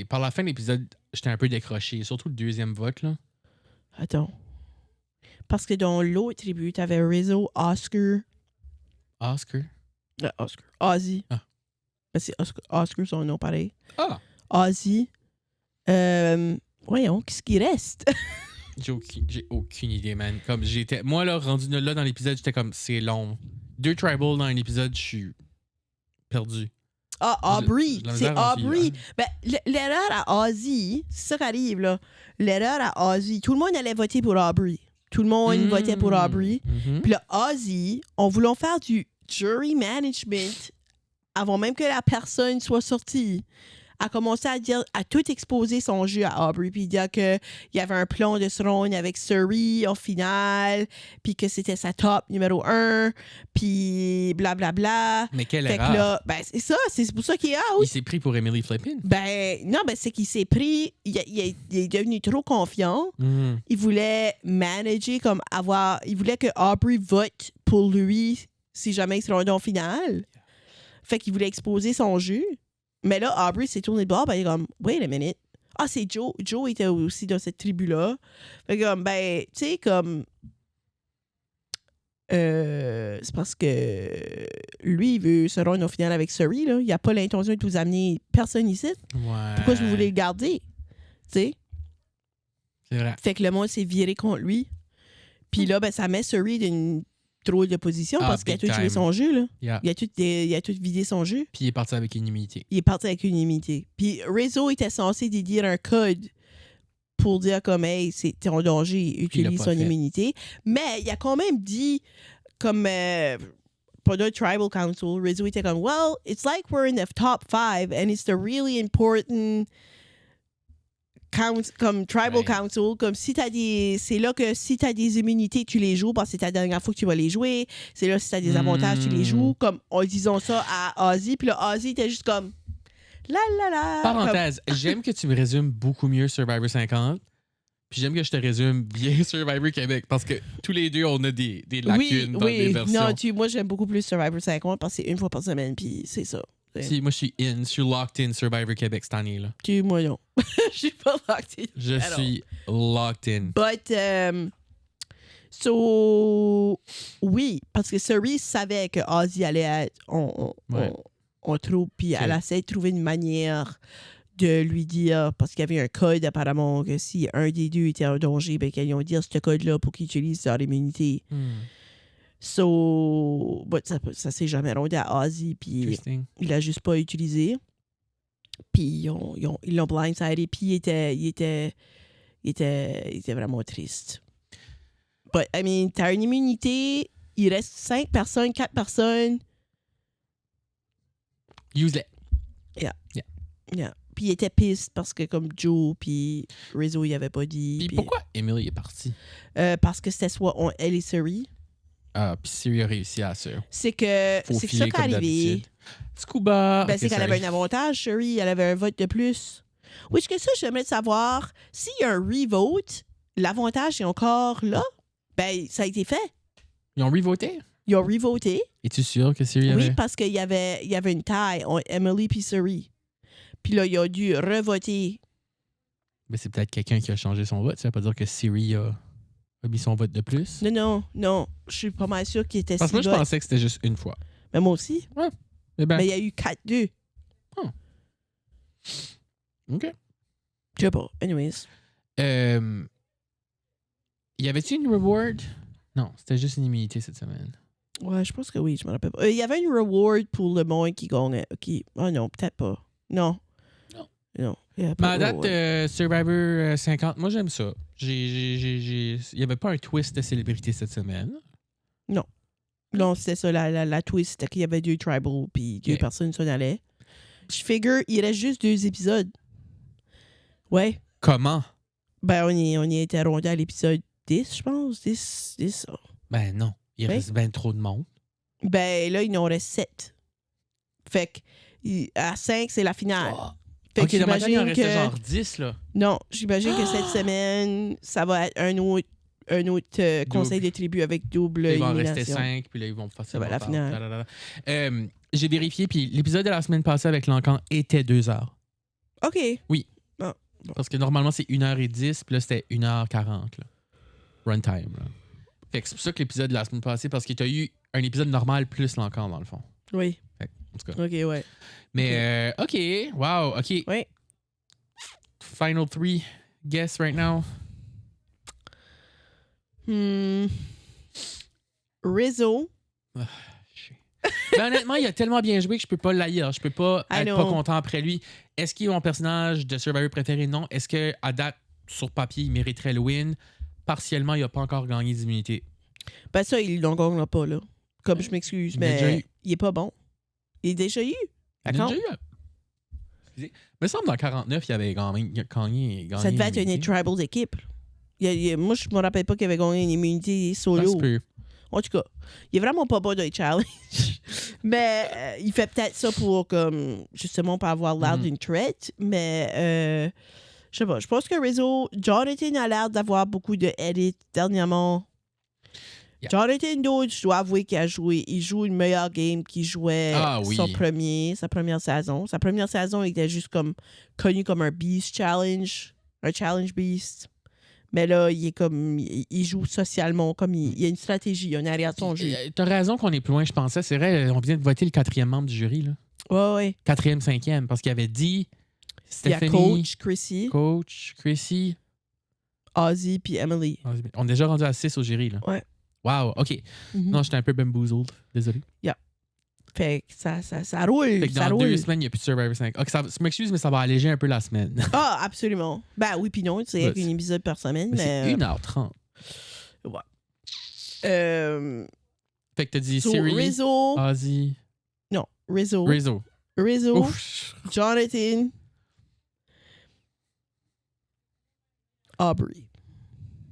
par la fin de l'épisode, j'étais un peu décroché, surtout le deuxième vote, là. Attends. Parce que dans l'autre tribu, t'avais Rizzo, Oscar. Ozzy. Ah. Ben, c'est Oscar, son nom pareil. Ah! Ozzy. Voyons, qu'est-ce qui reste? J'ai aucune idée, man. Comme moi, là, rendu là dans l'épisode, j'étais comme, c'est long. 2 tribals dans un épisode, je suis perdu. Ah, Aubrey. C'est Aubrey. Hein. Ben, l'erreur à Ozzy, c'est ça qui arrive, là. L'erreur à Ozzy, tout le monde allait voter pour Aubrey. Tout le monde votait pour Aubrey. Puis là, Ozzy, en voulant faire du jury management avant même que la personne soit sortie, a commencé à tout exposer son jeu à Aubrey, puis dire qu'il y avait un plan de throne avec Suri au final, puis que c'était sa top numéro 1, puis blablabla. Mais quelle fait erreur. Que là, ben, c'est ça, c'est pour ça qu'il est out. Il s'est pris pour Emily Flippin. Ben, non, ben, c'est qu'il s'est pris, il est devenu trop confiant. Il voulait manager comme il voulait que Aubrey vote pour lui si jamais il se rendait en finale. Fait qu'il voulait exposer son jeu. Mais là, Aubrey s'est tourné de bord, ben il est comme, wait a minute. Ah, c'est Joe. Joe était aussi dans cette tribu-là. Fait que, ben, tu sais, comme. C'est parce que lui, il veut se rendre au final avec Suri, là. Il n'a pas l'intention de vous amener personne ici. Ouais. Pourquoi vous voulez le garder? Tu sais? C'est vrai. Fait que le monde s'est viré contre lui. Puis là, ben, ça met Suri d'une drôle de position parce qu'il a tout joué son jeu, là. Yeah. Il a tout vidé son jeu. Puis il est parti avec une immunité. Puis Rizzo était censé dire un code pour dire comme, hey, t'es en danger, utilise son immunité. Mais il a quand même dit, comme pendant le Tribal Council, Rizzo était comme, well, it's like we're in the top 5 and it's the really important comme Tribal Ouais. Council, comme si t'as des... C'est là que si t'as des immunités, tu les joues parce que c'est ta dernière fois que tu vas les jouer. C'est là si t'as des avantages, tu les joues. Comme, disons ça à Ozzy. Puis là, Ozzy était juste comme... La la la. Parenthèse, j'aime que tu me résumes beaucoup mieux Survivor 50. Puis j'aime que je te résume bien Survivor Québec parce que tous les deux, on a des lacunes dans les versions. Non, moi, j'aime beaucoup plus Survivor 50 parce que c'est une fois par semaine, puis c'est ça. Si, moi, je suis locked in Survivor Québec cette année. Là. Moi, non. Je suis pas locked in. Je suis locked in. But, oui, parce que Cerise savait que Ozzy allait être on trouve, puis elle essaie de trouver une manière de lui dire, parce qu'il y avait un code apparemment, que si un des deux était en danger, ben qu'ils ont dit ce code-là pour qu'il utilise leur immunité. But ça s'est jamais rendu à Ozzy, puis il l'a juste pas utilisé. Puis ils l'ont blindsidé, puis il était vraiment triste. But, I mean, t'as une immunité, il reste 5 personnes, 4 personnes. Use it. Yeah. Puis il était piste parce que comme Joe puis Rizzo, il avait pas dit. Puis pourquoi Emily est partie? Parce que c'était soit elle et Suri. Ah, puis Siri a réussi à ça. C'est que c'est ça qui est arrivé. Scuba. C'est qu'elle avait un avantage, Suri, elle avait un vote de plus. Oui, que ça, j'aimerais savoir, s'il y a un revote, l'avantage est encore là? Ben, ça a été fait. Ils ont revoté? Ils ont revoté. Es-tu sûr que Siri avait? Oui, parce qu'il y avait une taille entre Emily et Suri. Puis là, il a dû revoter. Mais c'est peut-être quelqu'un qui a changé son vote. Ça veut pas dire que Siri a mis son vote de plus? Non. Je suis pas mal sûre qu'il était parce que moi, je pensais que c'était juste une fois. Mais moi aussi. Ouais. Mais il y a eu 4-2. Oh. OK. Je sais pas. Anyways. Y avait-tu une reward? Non, c'était juste une immunité cette semaine. Ouais, je pense que oui, je me rappelle pas. Il y avait une reward pour le monde qui gagnait. Oh non, peut-être pas. Non. Ma date Survivor 50, moi j'aime ça. Il y avait pas un twist de célébrité cette semaine. Non, c'était ça, la twist, c'était qu'il y avait 2 tribal, puis 2 personnes s'en allaient. Je figure, il reste juste 2 épisodes. Ouais. Comment? Ben, on y était rendu à l'épisode 10, je pense. 10. Ben non, il reste bien trop de monde. Ben là, il en reste 7. Fait que à 5, c'est la finale. Oh. Fait que OK, dans ma tête, il en j'imagine restait genre 10, là. Non, j'imagine que cette semaine, ça va être un autre conseil de tribu avec double il va en élimination. rester 5, puis là, ils vont faire la finale. J'ai vérifié, puis l'épisode de la semaine passée avec l'encan était 2 heures. OK. Oui. Ah, bon. Parce que normalement, c'est 1h10, puis là, c'était 1h40. Là. Runtime. Là. Fait que c'est pour ça que l'épisode de la semaine passée, parce qu'il y a eu un épisode normal plus l'encan, dans le fond. Oui. Fait que, en tout cas. OK, ouais. Mais, OK. Wow, OK. Oui. Final 3 guess right now. Rizzo. Ben, honnêtement, il a tellement bien joué que je peux pas l'haïr. Je peux pas être pas content après lui. Est-ce qu'il est mon personnage de Survivor préféré? Non. Est-ce qu'à date, sur papier, il mériterait le win? Partiellement, il a pas encore gagné d'immunité. Ben ça, il n'en gagnera pas, là. Comme je m'excuse, mais il est pas bon. Il est déjà eu. Excusez. Il me semble dans 49, il avait gagné. Ça devait être une tribal d'équipe. Moi, je me rappelle pas qu'il avait gagné une immunité solo. En tout cas, il est vraiment pas bon dans les challenges. Mais il fait peut-être ça pour, comme, justement, pas avoir l'air d'une threat. Mais, je sais pas. Je pense que Rizzo, Jonathan a l'air d'avoir beaucoup de edits dernièrement. Yeah. Jonathan Dodge, je dois avouer il joue une meilleure game qu'il jouait sa première saison. Sa première saison, il était juste comme connu comme un Beast Challenge, un Challenge Beast. Mais là, il joue socialement, comme il y a une stratégie, il y a une arrière de son jeu. T'as raison qu'on est plus loin, je pensais. C'est vrai, on vient de voter le 4e membre du jury. Là. Ouais. 4e, 5e, parce qu'il avait dit Stephanie, Coach, Chrissy, Ozzy puis Emily. On est déjà rendu à 6 au jury. Là. Ouais. Wow, OK. Non, j'étais un peu bamboozled. Désolé. Yeah. Fait que ça roule. Fait que dans 2 semaines, il n'y a plus de Survivor 5. OK, je m'excuse, mais ça va alléger un peu la semaine. Ah, absolument. Ben oui, puis non, c'est une épisode par semaine. Mais c'est 1h30. Ouais. Fait que t'as dit Siri, Rizzo. Ozzy. Non, Rizzo. Jonathan. Aubrey.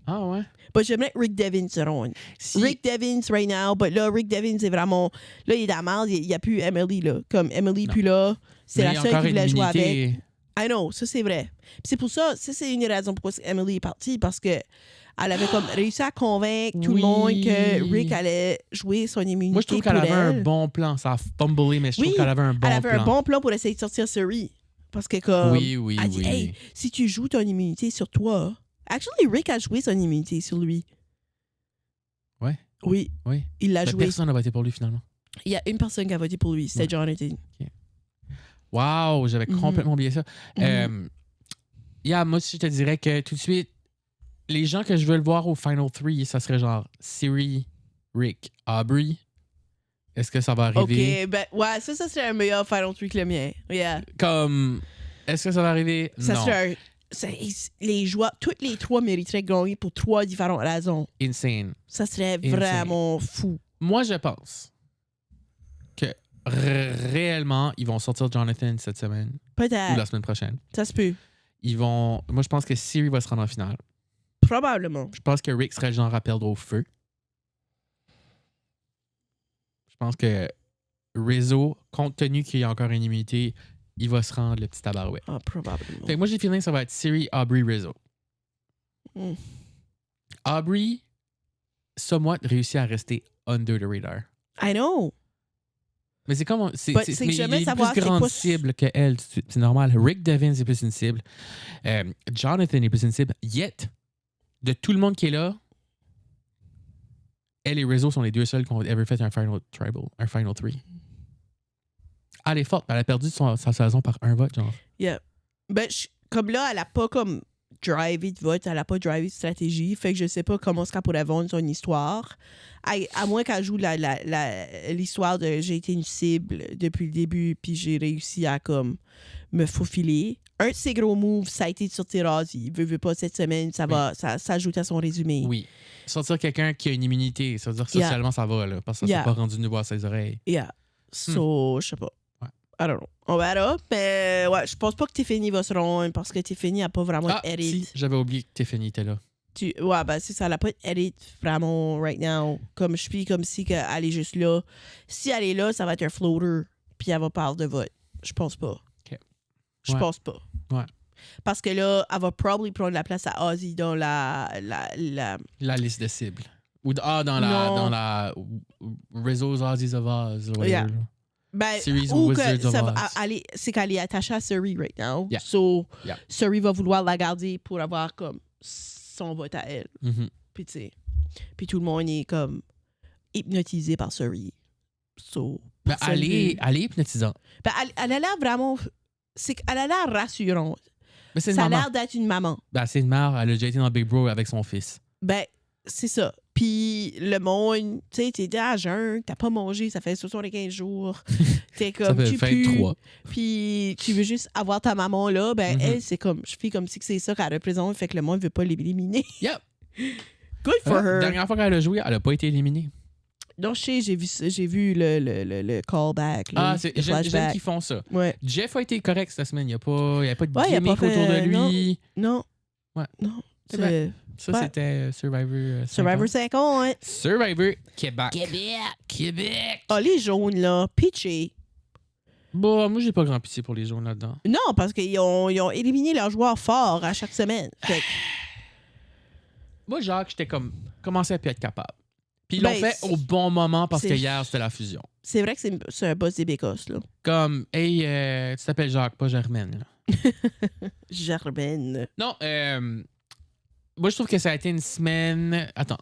Ah ouais? But j'aimerais que Rick Devins se ronde. Si- Rick Devins right now, but là, Rick Devins est vraiment... Là, il est dans la merde, il n'y a plus Emily, là. Comme Emily, Non. puis là, c'est Mais la seule qui voulait jouer avec. immunité. I know, ça c'est vrai. Puis c'est pour ça, c'est une raison pourquoi Emily est partie, parce que elle avait comme réussi à convaincre tout le monde que Rick allait jouer son immunité. Moi, je trouve qu'elle pour avait elle. un bon plan. Ça a fumblé, mais je trouve qu'elle avait un bon plan. Elle avait un bon plan pour essayer de sortir Suri. Parce que comme... Oui. Elle dit, hey, si tu joues ton immunité sur toi... Actually, Rick a joué son immunité sur lui. Ouais. Oui. Oui. Il l'a Mais joué. personne n'a voté pour lui, finalement. Il y a une personne qui a voté pour lui, c'était Jonathan. Wow, j'avais complètement oublié ça. Moi, je te dirais que tout de suite, les gens que je veux le voir au Final 3, ça serait genre Siri, Rick, Aubrey. Est-ce que ça va arriver? OK, ben ouais, ça serait un meilleur Final 3 que le mien. Yeah. Comme, est-ce que ça va arriver? Ça Non. serait les joueurs, toutes les trois mériteraient de gagner pour 3 différentes raisons. Insane. Ça serait vraiment fou. Moi, je pense que réellement, ils vont sortir Jonathan cette semaine ou Peut-être. la semaine prochaine. Ça se peut. Moi, je pense que Siri va se rendre en finale. Probablement. Je pense que Rick serait le genre à perdre au feu. Je pense que Rizzo, compte tenu qu'il y a encore une immunité, il va se rendre le petit tabarouette. Ah, probablement. Fait que moi, j'ai le feeling que ça va être Siri, Aubrey, Rizzo. Mm. Aubrey, somewhat réussit à rester under the radar. I know. Mais c'est comme... C'est But c'est que mais j'aimerais il est savoir plus c'est grande quoi- cible qu'elle. C'est normal. Rick Devins est plus une cible. Jonathan est plus une cible. Yet, de tout le monde qui est là, elle et Rizzo sont les deux seuls qui ont ever fait un Final 3. Elle est forte. Elle a perdu sa saison par un vote, genre. Yeah. Ben, comme là, elle a pas comme drivé de vote, elle a pas drivé de stratégie. Fait que je sais pas comment elle pourrait vendre son histoire. À moins qu'elle joue l'histoire de j'ai été une cible depuis le début, puis j'ai réussi à comme me faufiler. Un de ses gros moves, ça a été de sortir Ozzy. Veut pas cette semaine, ça ajoute à son résumé. Oui. Sortir quelqu'un qui a une immunité, ça veut dire que socialement, ça va, là, parce que ça Yeah. s'est pas rendu nouveau à ses oreilles. Yeah. So, je sais pas. Ouais. I don't know. On verra. Mais ouais, je pense pas que Tiffany va se rendre parce que Tiffany a pas vraiment Ah, d'hérite. si, j'avais oublié que Tiffany était là. Ouais, ben c'est ça. Elle a pas d'hérite vraiment right now. Comme je suis comme si elle est juste là. Si elle est là, ça va être un floater. Puis elle va parler de vote. Je pense pas. OK. Je Ouais. pense pas. Ouais. Parce que là, elle va probablement prendre la place à Ozzy dans la... La liste de cibles. Ou dans Non. la Rizzo's Aussies of Oz. Whatever. Yeah. Ben, Series ou Wizards que of ça Oz. c'est qu'elle est attachée à Suri right now. Yeah. So, Yeah. Suri va vouloir la garder pour avoir comme son vote à elle. Mhm. Puis tu sais, puis tout le monde est comme hypnotisé par Suri. So, Ben, personne elle est veut- hypnotisante. Ben, elle a l'air vraiment... Elle a l'air rassurante. Mais c'est une Ça a maman. l'air d'être une maman. Ben, c'est une mère. Elle a déjà été dans Big Bro avec son fils. Ben, c'est ça. Puis le monde, tu sais, t'es à jeun, t'as pas mangé, ça fait 75 jours. T'es Ça comme, fait tu 23. pues, puis tu veux juste avoir ta maman là. Ben, Mhm. elle, c'est comme, je fais comme si que c'est ça qu'elle représente, fait que le monde veut pas l'éliminer. Yep. Good for La her. dernière fois qu'elle a joué, elle a pas été éliminée. Non, je sais, j'ai vu le callback. Ah, le j'aime flashback. qu'ils font ça. Ouais. Jeff a été correct cette semaine. Il n'y avait pas de Ouais, il a pas gimmick autour de fait- lui. Non. Ouais. Non. C'est vrai. Ça, Ouais. c'était Survivor. Survivor 50. Survivor Québec. Québec. Ah, les jaunes, là, pitché. Bon, moi, j'ai pas grand pitié pour les jaunes là-dedans. Non, parce qu'ils ont éliminé leurs joueurs forts à chaque semaine. Fait que- Moi, Jacques, j'étais comme commencé à plus être capable. Puis ils l'ont Ben, fait au bon moment parce que c'est- hier, c'était la fusion. c'est vrai que c'est un boss des bécosses, là. Comme, hey, tu t'appelles Jacques, pas Germaine. Là. Germaine. Non, moi, je trouve que ça a été une semaine. Attends.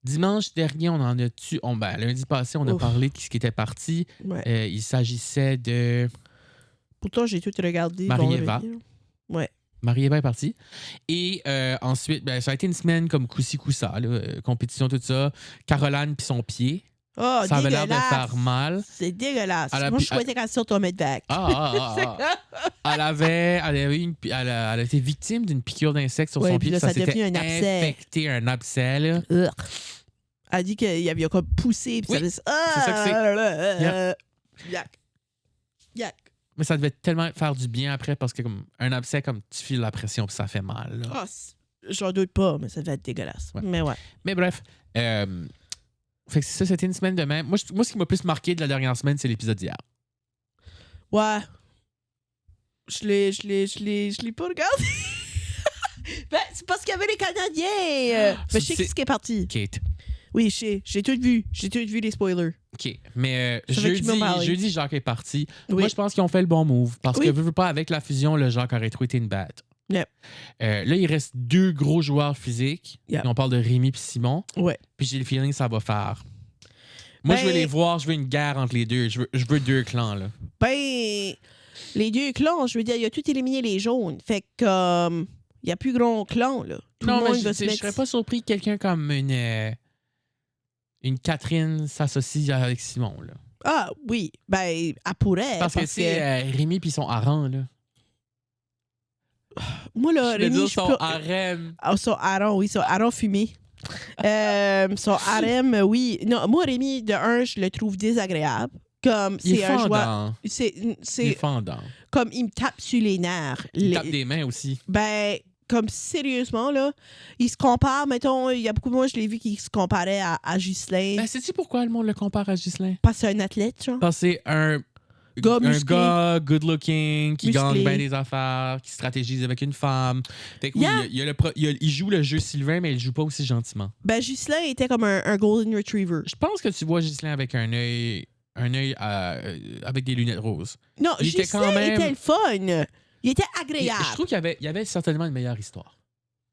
Dimanche dernier, on en a tué. Lundi passé, on a Ouf. parlé de ce qui était parti. Ouais. Il s'agissait de. Pourtant, j'ai tout regardé. Marie-Eva. vendredi, là. Ouais. Marie-Eva est partie. Et ensuite, ça a été une semaine comme coup-ci, coup-ça, compétition, tout ça. Caroline puis son pied. Oh, Ça avait l'air de dégueulasse. faire mal. C'est dégueulasse. Elle a Moi, pu- je souhaitais qu'elle sorte au medvac. Elle a été victime d'une piqûre d'insecte sur Ouais, son puis pied. là, Ça ça a devenu s'était un abcès. infecté, un abcès. Là. Ugh. Elle dit qu'il y avait comme poussé. Puis Oui, ça faisait... c'est ça que c'est. Yak. Yak. Mais ça devait tellement faire du bien après parce que comme un abcès, comme tu files la pression puis ça fait mal. Là. Ah, J'en doute pas, mais ça devait être dégueulasse. Ouais. Mais ouais. Mais bref. Fait que ça, c'était une semaine de même. Moi, ce qui m'a plus marqué de la dernière semaine, c'est l'épisode d'hier. Ouais. Je l'ai pas regardé. Ben, c'est parce qu'il y avait les Canadiens. Ben, je sais qui est parti. Kate. Oui, je sais. J'ai tout vu. J'ai tout vu les spoilers. OK. Mais Ça fait que tu m'en parlais. jeudi, Jacques est parti. Oui. Moi, je pense qu'ils ont fait le bon move. Parce Oui. que, veux pas, avec la fusion, le Jacques aurait trop été une bête. Yep. Là, il reste 2 gros joueurs physiques. Yep. Et on parle de Rémi et Simon. Ouais. Puis j'ai le feeling que ça va faire. Moi, je veux les voir. Je veux une guerre entre les deux. Je veux 2 clans, là. Ben, les 2 clans, je veux dire, il a tout éliminé les jaunes. Fait que, il n'y a plus grand clan, là. Tout Non, le monde mais va se je mettre... serais pas surpris que quelqu'un comme une Catherine s'associe avec Simon, là. Ah, oui. Ben, elle pourrait. Parce que, c'est Rémi puis son harem, là. Moi, là, Je veux Rémi, dire je son peux... harem. Ah, son harem, oui, son harem fumé. Son harem, oui. Non, moi, Rémi, de un, je le trouve désagréable. Comme, Il est c'est un joueur... fendant. Il est C'est fendant. comme, il me tape sur les nerfs. Il tape des mains aussi. Ben, comme, sérieusement, là, il se compare, mettons, il y a beaucoup de moi, je l'ai vu qui se comparait à Ghislain. Ben, sais-tu pourquoi le monde le compare à Ghislain? Parce que c'est un athlète, genre. Parce que c'est un gars good-looking, qui Musclé. gagne bien des affaires, qui stratégise avec une femme. Fait que oui, Yeah. il joue le jeu Sylvain, mais il joue pas aussi gentiment. Ben, Ghislain était comme un golden retriever. Je pense que tu vois Ghislain avec un œil avec des lunettes roses. Non, Il était Ghislain quand même- était le fun. Il était agréable. Je trouve qu'il y avait certainement une meilleure histoire.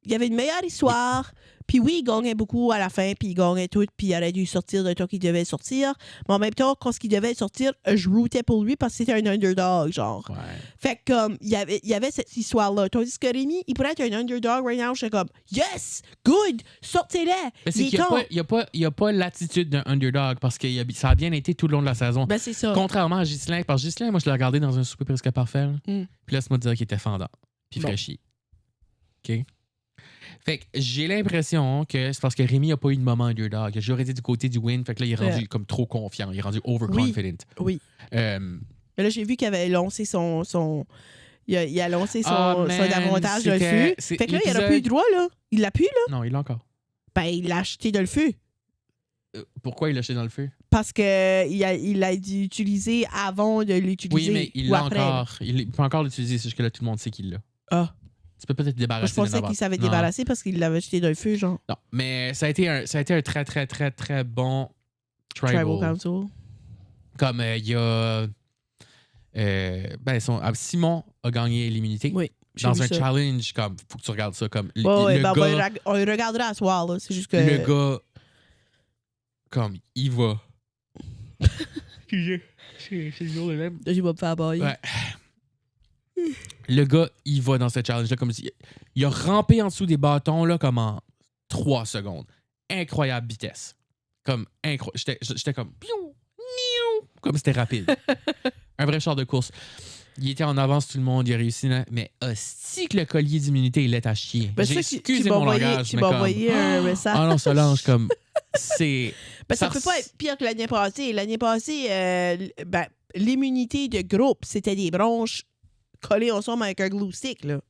Il y avait une meilleure histoire. Puis oui, il gagnait beaucoup à la fin, puis il gagnait tout, puis il aurait dû sortir de temps qu'il devait sortir. Mais en même temps, quand il devait sortir, je rootais pour lui parce que c'était un underdog, genre. Ouais. Fait que comme, il y avait cette histoire-là. Tandis que Rémi, il pourrait être un underdog right now. J'étais comme, yes, good, sortez-les. Mais c'est Il est qu'il con. n'y a pas l'attitude d'un underdog parce que ça a bien été tout le long de la saison. Ben, c'est ça. Contrairement à Ghislain, parce que Ghislain, moi, je l'ai regardé dans un souper presque parfait. Là. Mm. Puis laisse-moi te dire qu'il était fendant. Puis Bon. fraîchi. OK? Fait que j'ai l'impression que c'est parce que Rémi n'a pas eu de moment underdog. Il a toujours été du côté du win. Fait que là, il est rendu comme trop confiant. Il est rendu overconfident. Oui. Mais là, j'ai vu qu'il avait lancé son... Il a lancé son avantage de le feu. Fait que là, il n'aura plus le droit, là. Il l'a plus, là. Non, il l'a encore. Ben, il l'a acheté de le feu. Pourquoi il l'a jeté dans le feu? Parce qu'il a dû l'utiliser avant de l'utiliser. Oui, mais il ou l'a après. encore. Il peut encore l'utiliser. C'est juste que là, tout le monde sait qu'il l'a. Ah. Tu peux peut-être te Moi, débarrasser je pensais d'une qu'il avance. savait Non. débarrasser parce qu'il l'avait jeté dans le feu, genre. Non, mais ça a été un très, très, très, très bon Tribal Council. Comme il y a... Simon a gagné l'immunité. Oui. j'ai Dans vu un ça. challenge, comme, faut que tu regardes ça. Comme, Ouais, le ben, gars, on le regardera à soir, là. C'est juste que. le gars, comme, il va. C'est toujours le même. Là, j'ai pas me faire bailler. Ouais. Le gars, il va dans ce challenge-là comme si... Il a rampé en dessous des bâtons, là, comme en 3 secondes. Incroyable vitesse. Comme, incroyable. J'étais comme... Piou, niou, comme c'était rapide. Un vrai char de course. Il était en avance tout le monde, il a réussi. Mais hostie que le collier d'immunité, il est à chier. Ben, J'ai ça, excusé mon langage, tu mais m'as comme... envoyé un message. Ah non, Solange, comme... C'est... Ben, ça peut pas être pire que l'année passée. L'année passée, ben, l'immunité de groupe, c'était des branches collées ensemble avec un glue stick, là.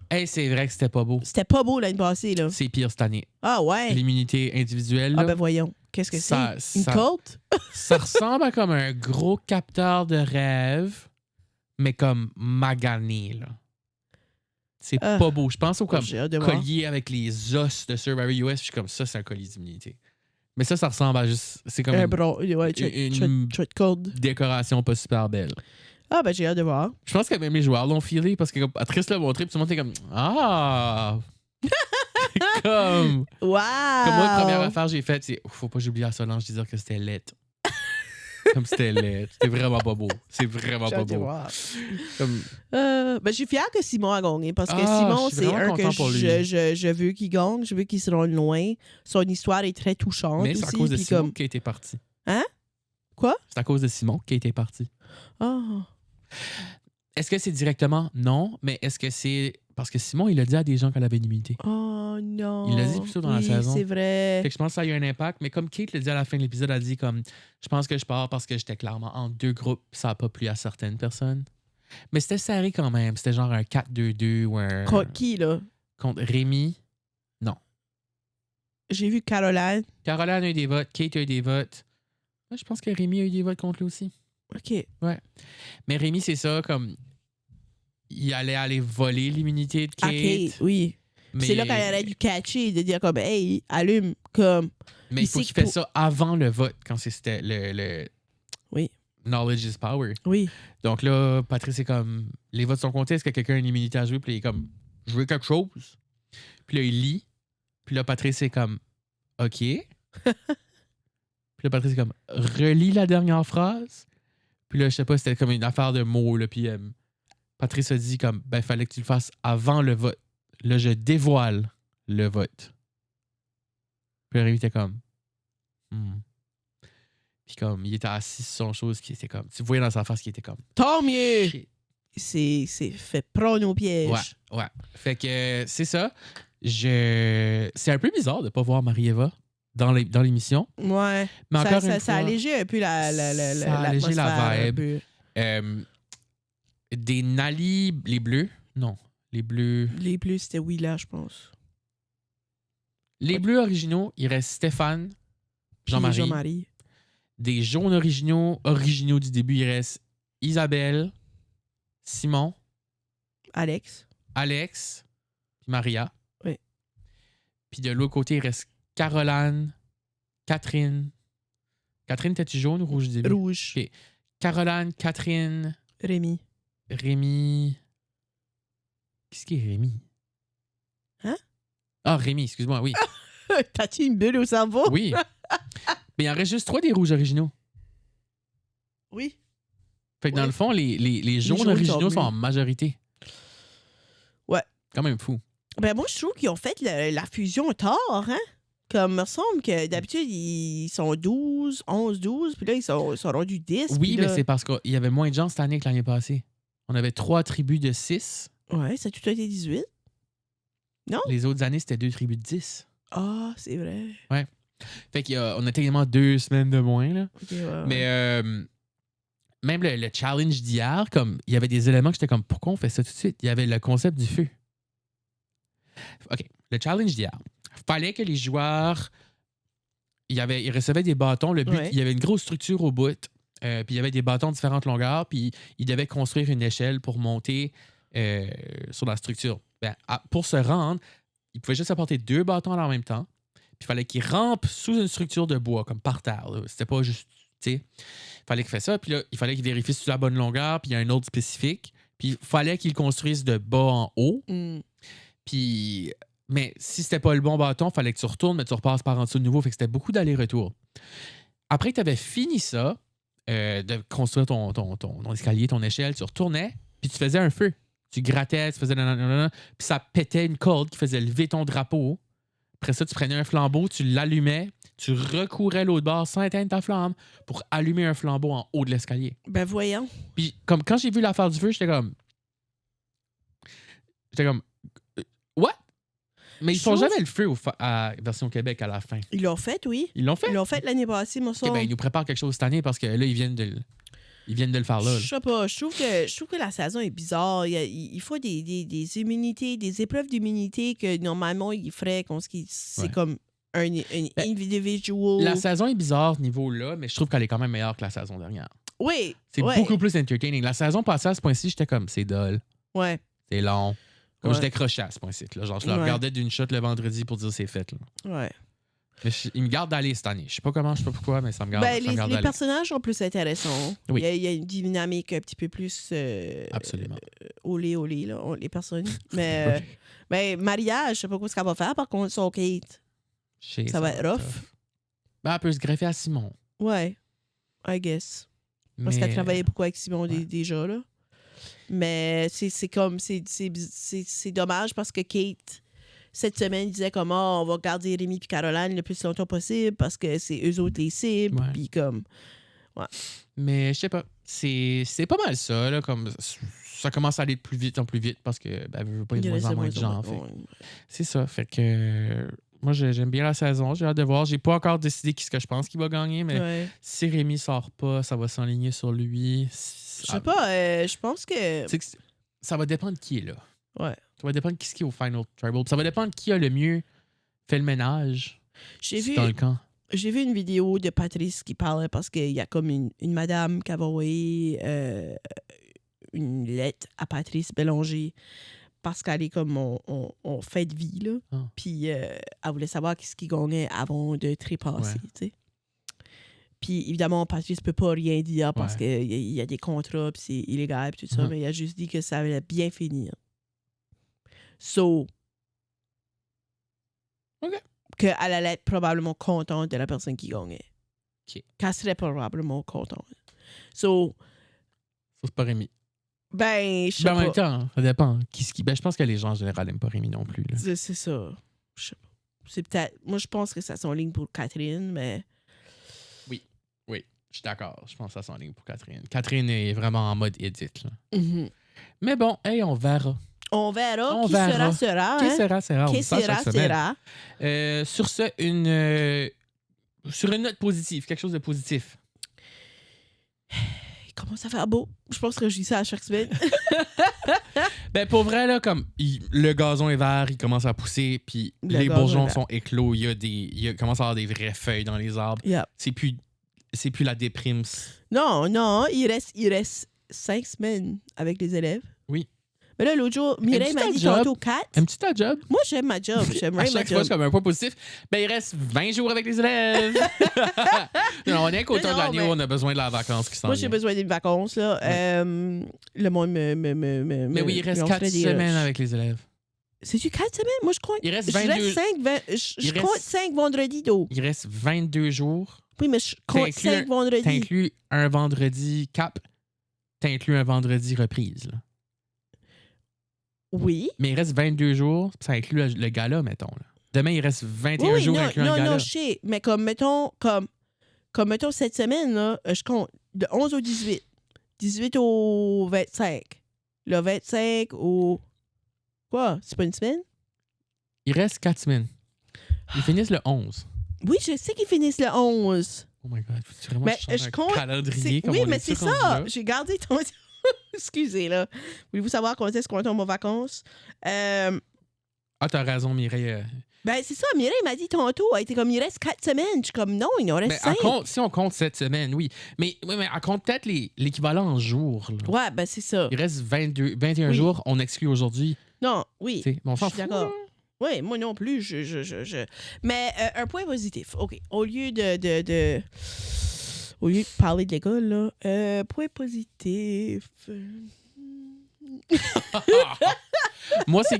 Hey, c'est vrai que c'était pas beau. C'était pas beau l'année passée, là. C'est pire cette année. Ah ouais? L'immunité individuelle, Ah là, ben voyons. Qu'est-ce que Ça- c'est? Une ça- colte? ça ressemble à comme un gros capteur de rêve, mais comme magané, là. C'est Ah. pas beau. Je pense au comme J'ai hâte de voir. collier avec les os de Survivor US. Je suis comme ça, c'est un collier d'immunité. Mais ça ressemble à juste... C'est comme Un une bron... Ouais, une- tu code. décoration pas super belle. Ah ben j'ai hâte de voir. Je pense que même les joueurs l'ont filé parce que comme, Patrice l'a montré, puis tout le monde était comme « Ah! » Comme... Wow! Comme moi, la première affaire que j'ai faite, c'est faut pas que j'oublie à Solange de dire que c'était laid. Comme c'était laid. C'était vraiment pas beau. C'est vraiment J'ai pas hâte de beau. voir. Comme, Ben, je suis fière que Simon a gagné parce que Ah, Simon, je suis c'est vraiment un que content pour lui. je veux qu'il gagne. Je veux qu'il se rende loin. Son histoire est très touchante mais aussi. c'est à cause de puis Simon comme... qui a été parti. Hein? Quoi? C'est à cause de Simon qui a été parti. Ah. Est-ce que c'est directement? Non. Mais est-ce que c'est... Parce que Simon, il a dit à des gens qu'elle avait une immunité. Oh non. Il l'a dit plus tôt dans la Oui, saison. c'est vrai. Fait que je pense que ça a eu un impact. Mais comme Kate l'a dit à la fin de l'épisode, elle a dit comme... Je pense que je pars parce que j'étais clairement en 2 groupes. Ça n'a pas plu à certaines personnes. Mais c'était serré quand même. C'était genre un 4-2-2 ou un... Contre qui, là? contre Rémi. Non. J'ai vu Caroline. Caroline a eu des votes. Kate a eu des votes. Ouais, je pense que Rémi a eu des votes contre lui aussi. OK. Ouais. Mais Rémi, c'est ça, comme... Il allait aller voler l'immunité de Kate. OK, oui. Mais... C'est là qu'elle aurait dû catcher, de dire comme, hey, allume, comme... Mais il faut qu'il fasse ça avant le vote, quand c'était le... Oui. Knowledge is power. Oui. Donc là, Patrice est comme... Les votes sont comptés, est-ce que quelqu'un a une immunité à jouer? Puis il est comme, je veux quelque chose. Puis là, il lit. Puis là, Patrice est comme, OK. Puis là, Patrice est comme, relis la dernière phrase. Puis là, je sais pas, c'était comme une affaire de mots, là. Puis Patrice a dit comme, ben, fallait que tu le fasses avant le vote. Là, je dévoile le vote. Puis Rémi était comme, Puis comme, il était assis sur son chose qui était comme, tu voyais dans sa face qu'il était comme, tant mieux! shit. C'est fait prendre au piège. Ouais. Fait que c'est ça. C'est un peu bizarre de pas voir Marie-Eva dans l'émission. Ouais. Mais encore une fois, ça a allégé un peu ça a allégé la vibe. Des Nali, les bleus. Non, les bleus. Les bleus, c'était Willa, je pense. Les bleus originaux, il reste Stéphane, Jean-Marie. Des jaunes originaux du début, il reste Isabelle, Simon, Alex, puis Maria. Oui. Puis de l'autre côté, il reste Caroline, Catherine. Catherine, t'es-tu jaune ou rouge du début? Rouge. Okay. Caroline, Catherine. Rémi. Qu'est-ce qui est Rémi? Hein? Ah, Rémi, excuse-moi, oui. T'as-tu une bulle au cerveau? Oui. Mais il en reste juste 3 des rouges originaux. Oui. Fait que dans le fond, les jaunes originaux sont en majorité. Ouais. Quand même fou. Ben moi, je trouve qu'ils ont fait la fusion tard, hein? Comme, il me semble que d'habitude, ils sont 11, 12, puis là, ils sont rendus 10. Oui, mais là... c'est parce qu'il y avait moins de gens cette année que l'année passée. On avait 3 tribus de 6. Ouais, ça a tout été 18. Non? Les autres années, c'était 2 tribus de 10. Ah, c'est vrai. Ouais. Fait qu'on a techniquement 2 semaines de moins, là. Okay, ouais. Mais même le challenge d'hier, comme il y avait des éléments que j'étais comme, pourquoi on fait ça tout de suite? Il y avait le concept du feu. OK. Le challenge d'hier. Fallait que les joueurs... Ils recevaient des bâtons. Le but, il y avait une grosse structure au bout. Puis il y avait des bâtons de différentes longueurs. Puis ils devaient construire une échelle pour monter sur la structure. Pour se rendre, ils pouvaient juste apporter 2 bâtons en même temps. Puis il fallait qu'ils rampent sous une structure de bois, comme par terre. Là. C'était pas juste... Il fallait qu'ils fassent ça. Puis là, il fallait qu'ils vérifient sur la bonne longueur. Puis il y a un autre spécifique. Puis il fallait qu'ils construisent de bas en haut. Puis... Mais si c'était pas le bon bâton, il fallait que tu retournes, mais tu repasses par en dessous de nouveau. Fait que c'était beaucoup d'aller-retour. Après que tu avais fini ça, de construire ton escalier, ton échelle, tu retournais, puis tu faisais un feu. Tu grattais, tu faisais... Puis ça pétait une corde qui faisait lever ton drapeau. Après ça, tu prenais un flambeau, tu l'allumais, tu recourais l'autre bord sans éteindre ta flamme pour allumer un flambeau en haut de l'escalier. Ben voyons. Puis comme quand j'ai vu l'affaire du feu, j'étais comme... What? Mais ils font jamais le feu à Version Québec à la fin. Ils l'ont fait, oui. Ils l'ont fait? Ils l'ont fait l'année passée, moi, ça. Okay, ben, ils nous préparent quelque chose cette année parce que là, ils viennent de le faire là. Je sais pas. Je trouve que la saison est bizarre. Il faut des immunités, des épreuves d'immunité que normalement, ils feraient quand c'est comme un individual. La saison est bizarre niveau là, mais je trouve qu'elle est quand même meilleure que la saison dernière. Oui. C'est beaucoup plus entertaining. La saison passée à ce point-ci, j'étais comme, c'est dull. Ouais. C'est long. Comme je décrochais à ce point-ci. Là. Genre, je le regardais d'une shot le vendredi pour dire c'est fait. Là. Ouais. Mais il me garde d'aller cette année. Je sais pas comment, je sais pas pourquoi, mais ça me garde, les personnages sont plus intéressants. Oui. Il y a une dynamique un petit peu plus... Absolument. Olé, là, les personnes. Mais Maria, je sais pas ce qu'elle va faire. Par contre, son Kate, ça va être rough. Ben, elle peut se greffer à Simon. Ouais. I guess. Parce qu'elle travaillait beaucoup avec Simon déjà, là. Mais c'est comme... C'est dommage parce que Kate... Cette semaine, il disait comment on va garder Rémi et Caroline le plus longtemps possible parce que c'est eux autres les cibles. Ouais. Puis comme... Ouais. Mais je sais pas. C'est pas mal ça. Là, comme ça commence à aller de plus vite en plus vite parce que je veux pas y avoir de moins en moins de gens. C'est ça. Fait que moi, j'aime bien la saison. J'ai hâte de voir. J'ai pas encore décidé qui ce que je pense qu'il va gagner, mais si Rémi sort pas, ça va s'enligner sur lui. Je sais pas. Je pense que... Ça va dépendre de qui est là. Ouais. Ça va dépendre qui est au Final Tribal. Ça va dépendre qui a le mieux fait le ménage. J'ai vu, dans le camp. J'ai vu une vidéo de Patrice qui parlait parce qu'il y a comme une madame qui avait envoyé une lettre à Patrice Bélanger parce qu'elle est comme on fait de vie, là. Ah. Puis elle voulait savoir qu'est-ce qu'il gagnait avant de trépasser, tu sais. Puis évidemment, Patrice peut pas rien dire parce qu'il y a des contrats, puis c'est illégal, puis tout ça, mais il a juste dit que ça allait bien finir. So, qu'elle allait être probablement contente de la personne qui gagnait. Qu'elle serait probablement contente. So, c'est pas Rémi. Ben, je sais pas. En même temps, ça dépend. Ben, je pense que les gens en général n'aiment pas Rémi non plus. Là. C'est ça. Je sais pas. C'est peut-être... Moi, je pense que ça s'enligne pour Catherine, mais... Oui, je suis d'accord. Je pense que ça s'enligne pour Catherine. Catherine est vraiment en mode edit. Là. Mm-hmm. Mais bon, hey, on verra. On verra. Qui sera, sera. Qui sera. Qui sera, sera. Sur ce, sur une note positive, quelque chose de positif. Il commence à faire beau. Je pense que je dis ça à chaque semaine. Ben, pour vrai, là, comme le gazon est vert, il commence à pousser, puis les bourgeons sont éclos, il commence à avoir des vraies feuilles dans les arbres. Yep. C'est plus la déprime. Non, il reste 5 semaines avec les élèves. Oui. Mais là, l'autre jour, Mireille m'a dit tantôt 4. Aimes-tu ta job? Moi, j'aime ma job. J'aimerais ma job. À chaque fois, c'est comme un point positif. Ben, il reste 20 jours avec les élèves. Non, on est qu'au temps de l'année où on a besoin de la vacance qui s'en Moi, vient. j'ai besoin d'une vacance, là. Le monde Mais oui, il reste 4 semaines avec les élèves. C'est-tu 4 semaines? Moi, je crois. Il reste 22... Je compte 5 vendredis d'eau. Il reste 22 jours. Oui, mais je compte 5 vendredis. T'inclus un vendredi cap. T'inclus un vendredi reprise, là. Oui. Mais il reste 22 jours, ça inclut le gala, mettons. Là. Demain, il reste 21 jours inclus un gala. Non, je sais. Mais comme mettons cette semaine, là, je compte de 11 au 18. 18 au 25. Le 25 au... Quoi? C'est pas une semaine? Il reste 4 semaines. Ils finissent le 11. Oui, je sais qu'ils finissent le 11. Oh my God. Faut-tu vraiment changer un calendrier comme oui, on mais est c'est ça. J'ai gardé ton... Excusez, là. Voulez-vous savoir quand est-ce qu'on tombe en vacances? Ah, t'as raison, Mireille. Ben, c'est ça. Mireille m'a dit tantôt. Elle était comme, il reste 4 semaines. Je suis comme, non, il en reste 5. Si on compte 7 semaines, oui. Mais elle compte peut-être l'équivalent en jours. Là. Ouais, ben, c'est ça. Il reste 21 jours. On exclut aujourd'hui. Non, oui. Bon, je suis d'accord. Oui, moi non plus. Mais un point positif. OK. Au lieu de parler de l'école, là, point positif. Moi, c'est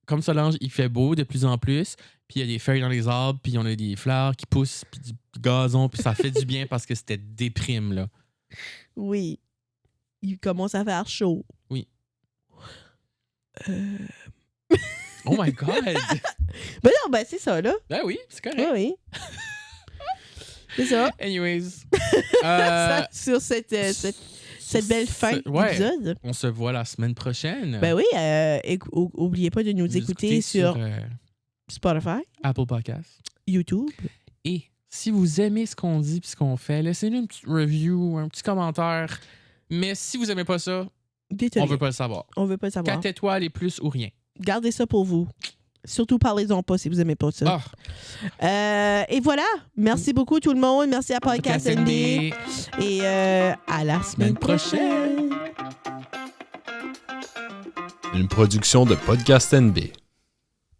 comme Solange, il fait beau de plus en plus, puis il y a des feuilles dans les arbres, puis on a des fleurs qui poussent, puis du gazon, puis ça fait du bien parce que c'était déprime, là. Oui. Il commence à faire chaud. Oui. Oh my God! Ben non, ben c'est ça, là. Ben oui, c'est correct. Oui. C'est ça. Anyways. Sur cette belle fin d'épisode. On se voit la semaine prochaine. Ben oui, oubliez pas de nous écouter sur Spotify, Apple Podcasts, YouTube. Et si vous aimez ce qu'on dit et ce qu'on fait, laissez-nous une petite review, un petit commentaire. Mais si vous aimez pas ça, on veut pas le savoir. On veut pas le savoir. 4 étoiles et plus ou rien. Gardez ça pour vous. Surtout, parlez-en pas si vous aimez pas ça. Et voilà. Merci beaucoup, tout le monde. Merci à Podcast NB. Et à la semaine prochaine. Une production de Podcast NB.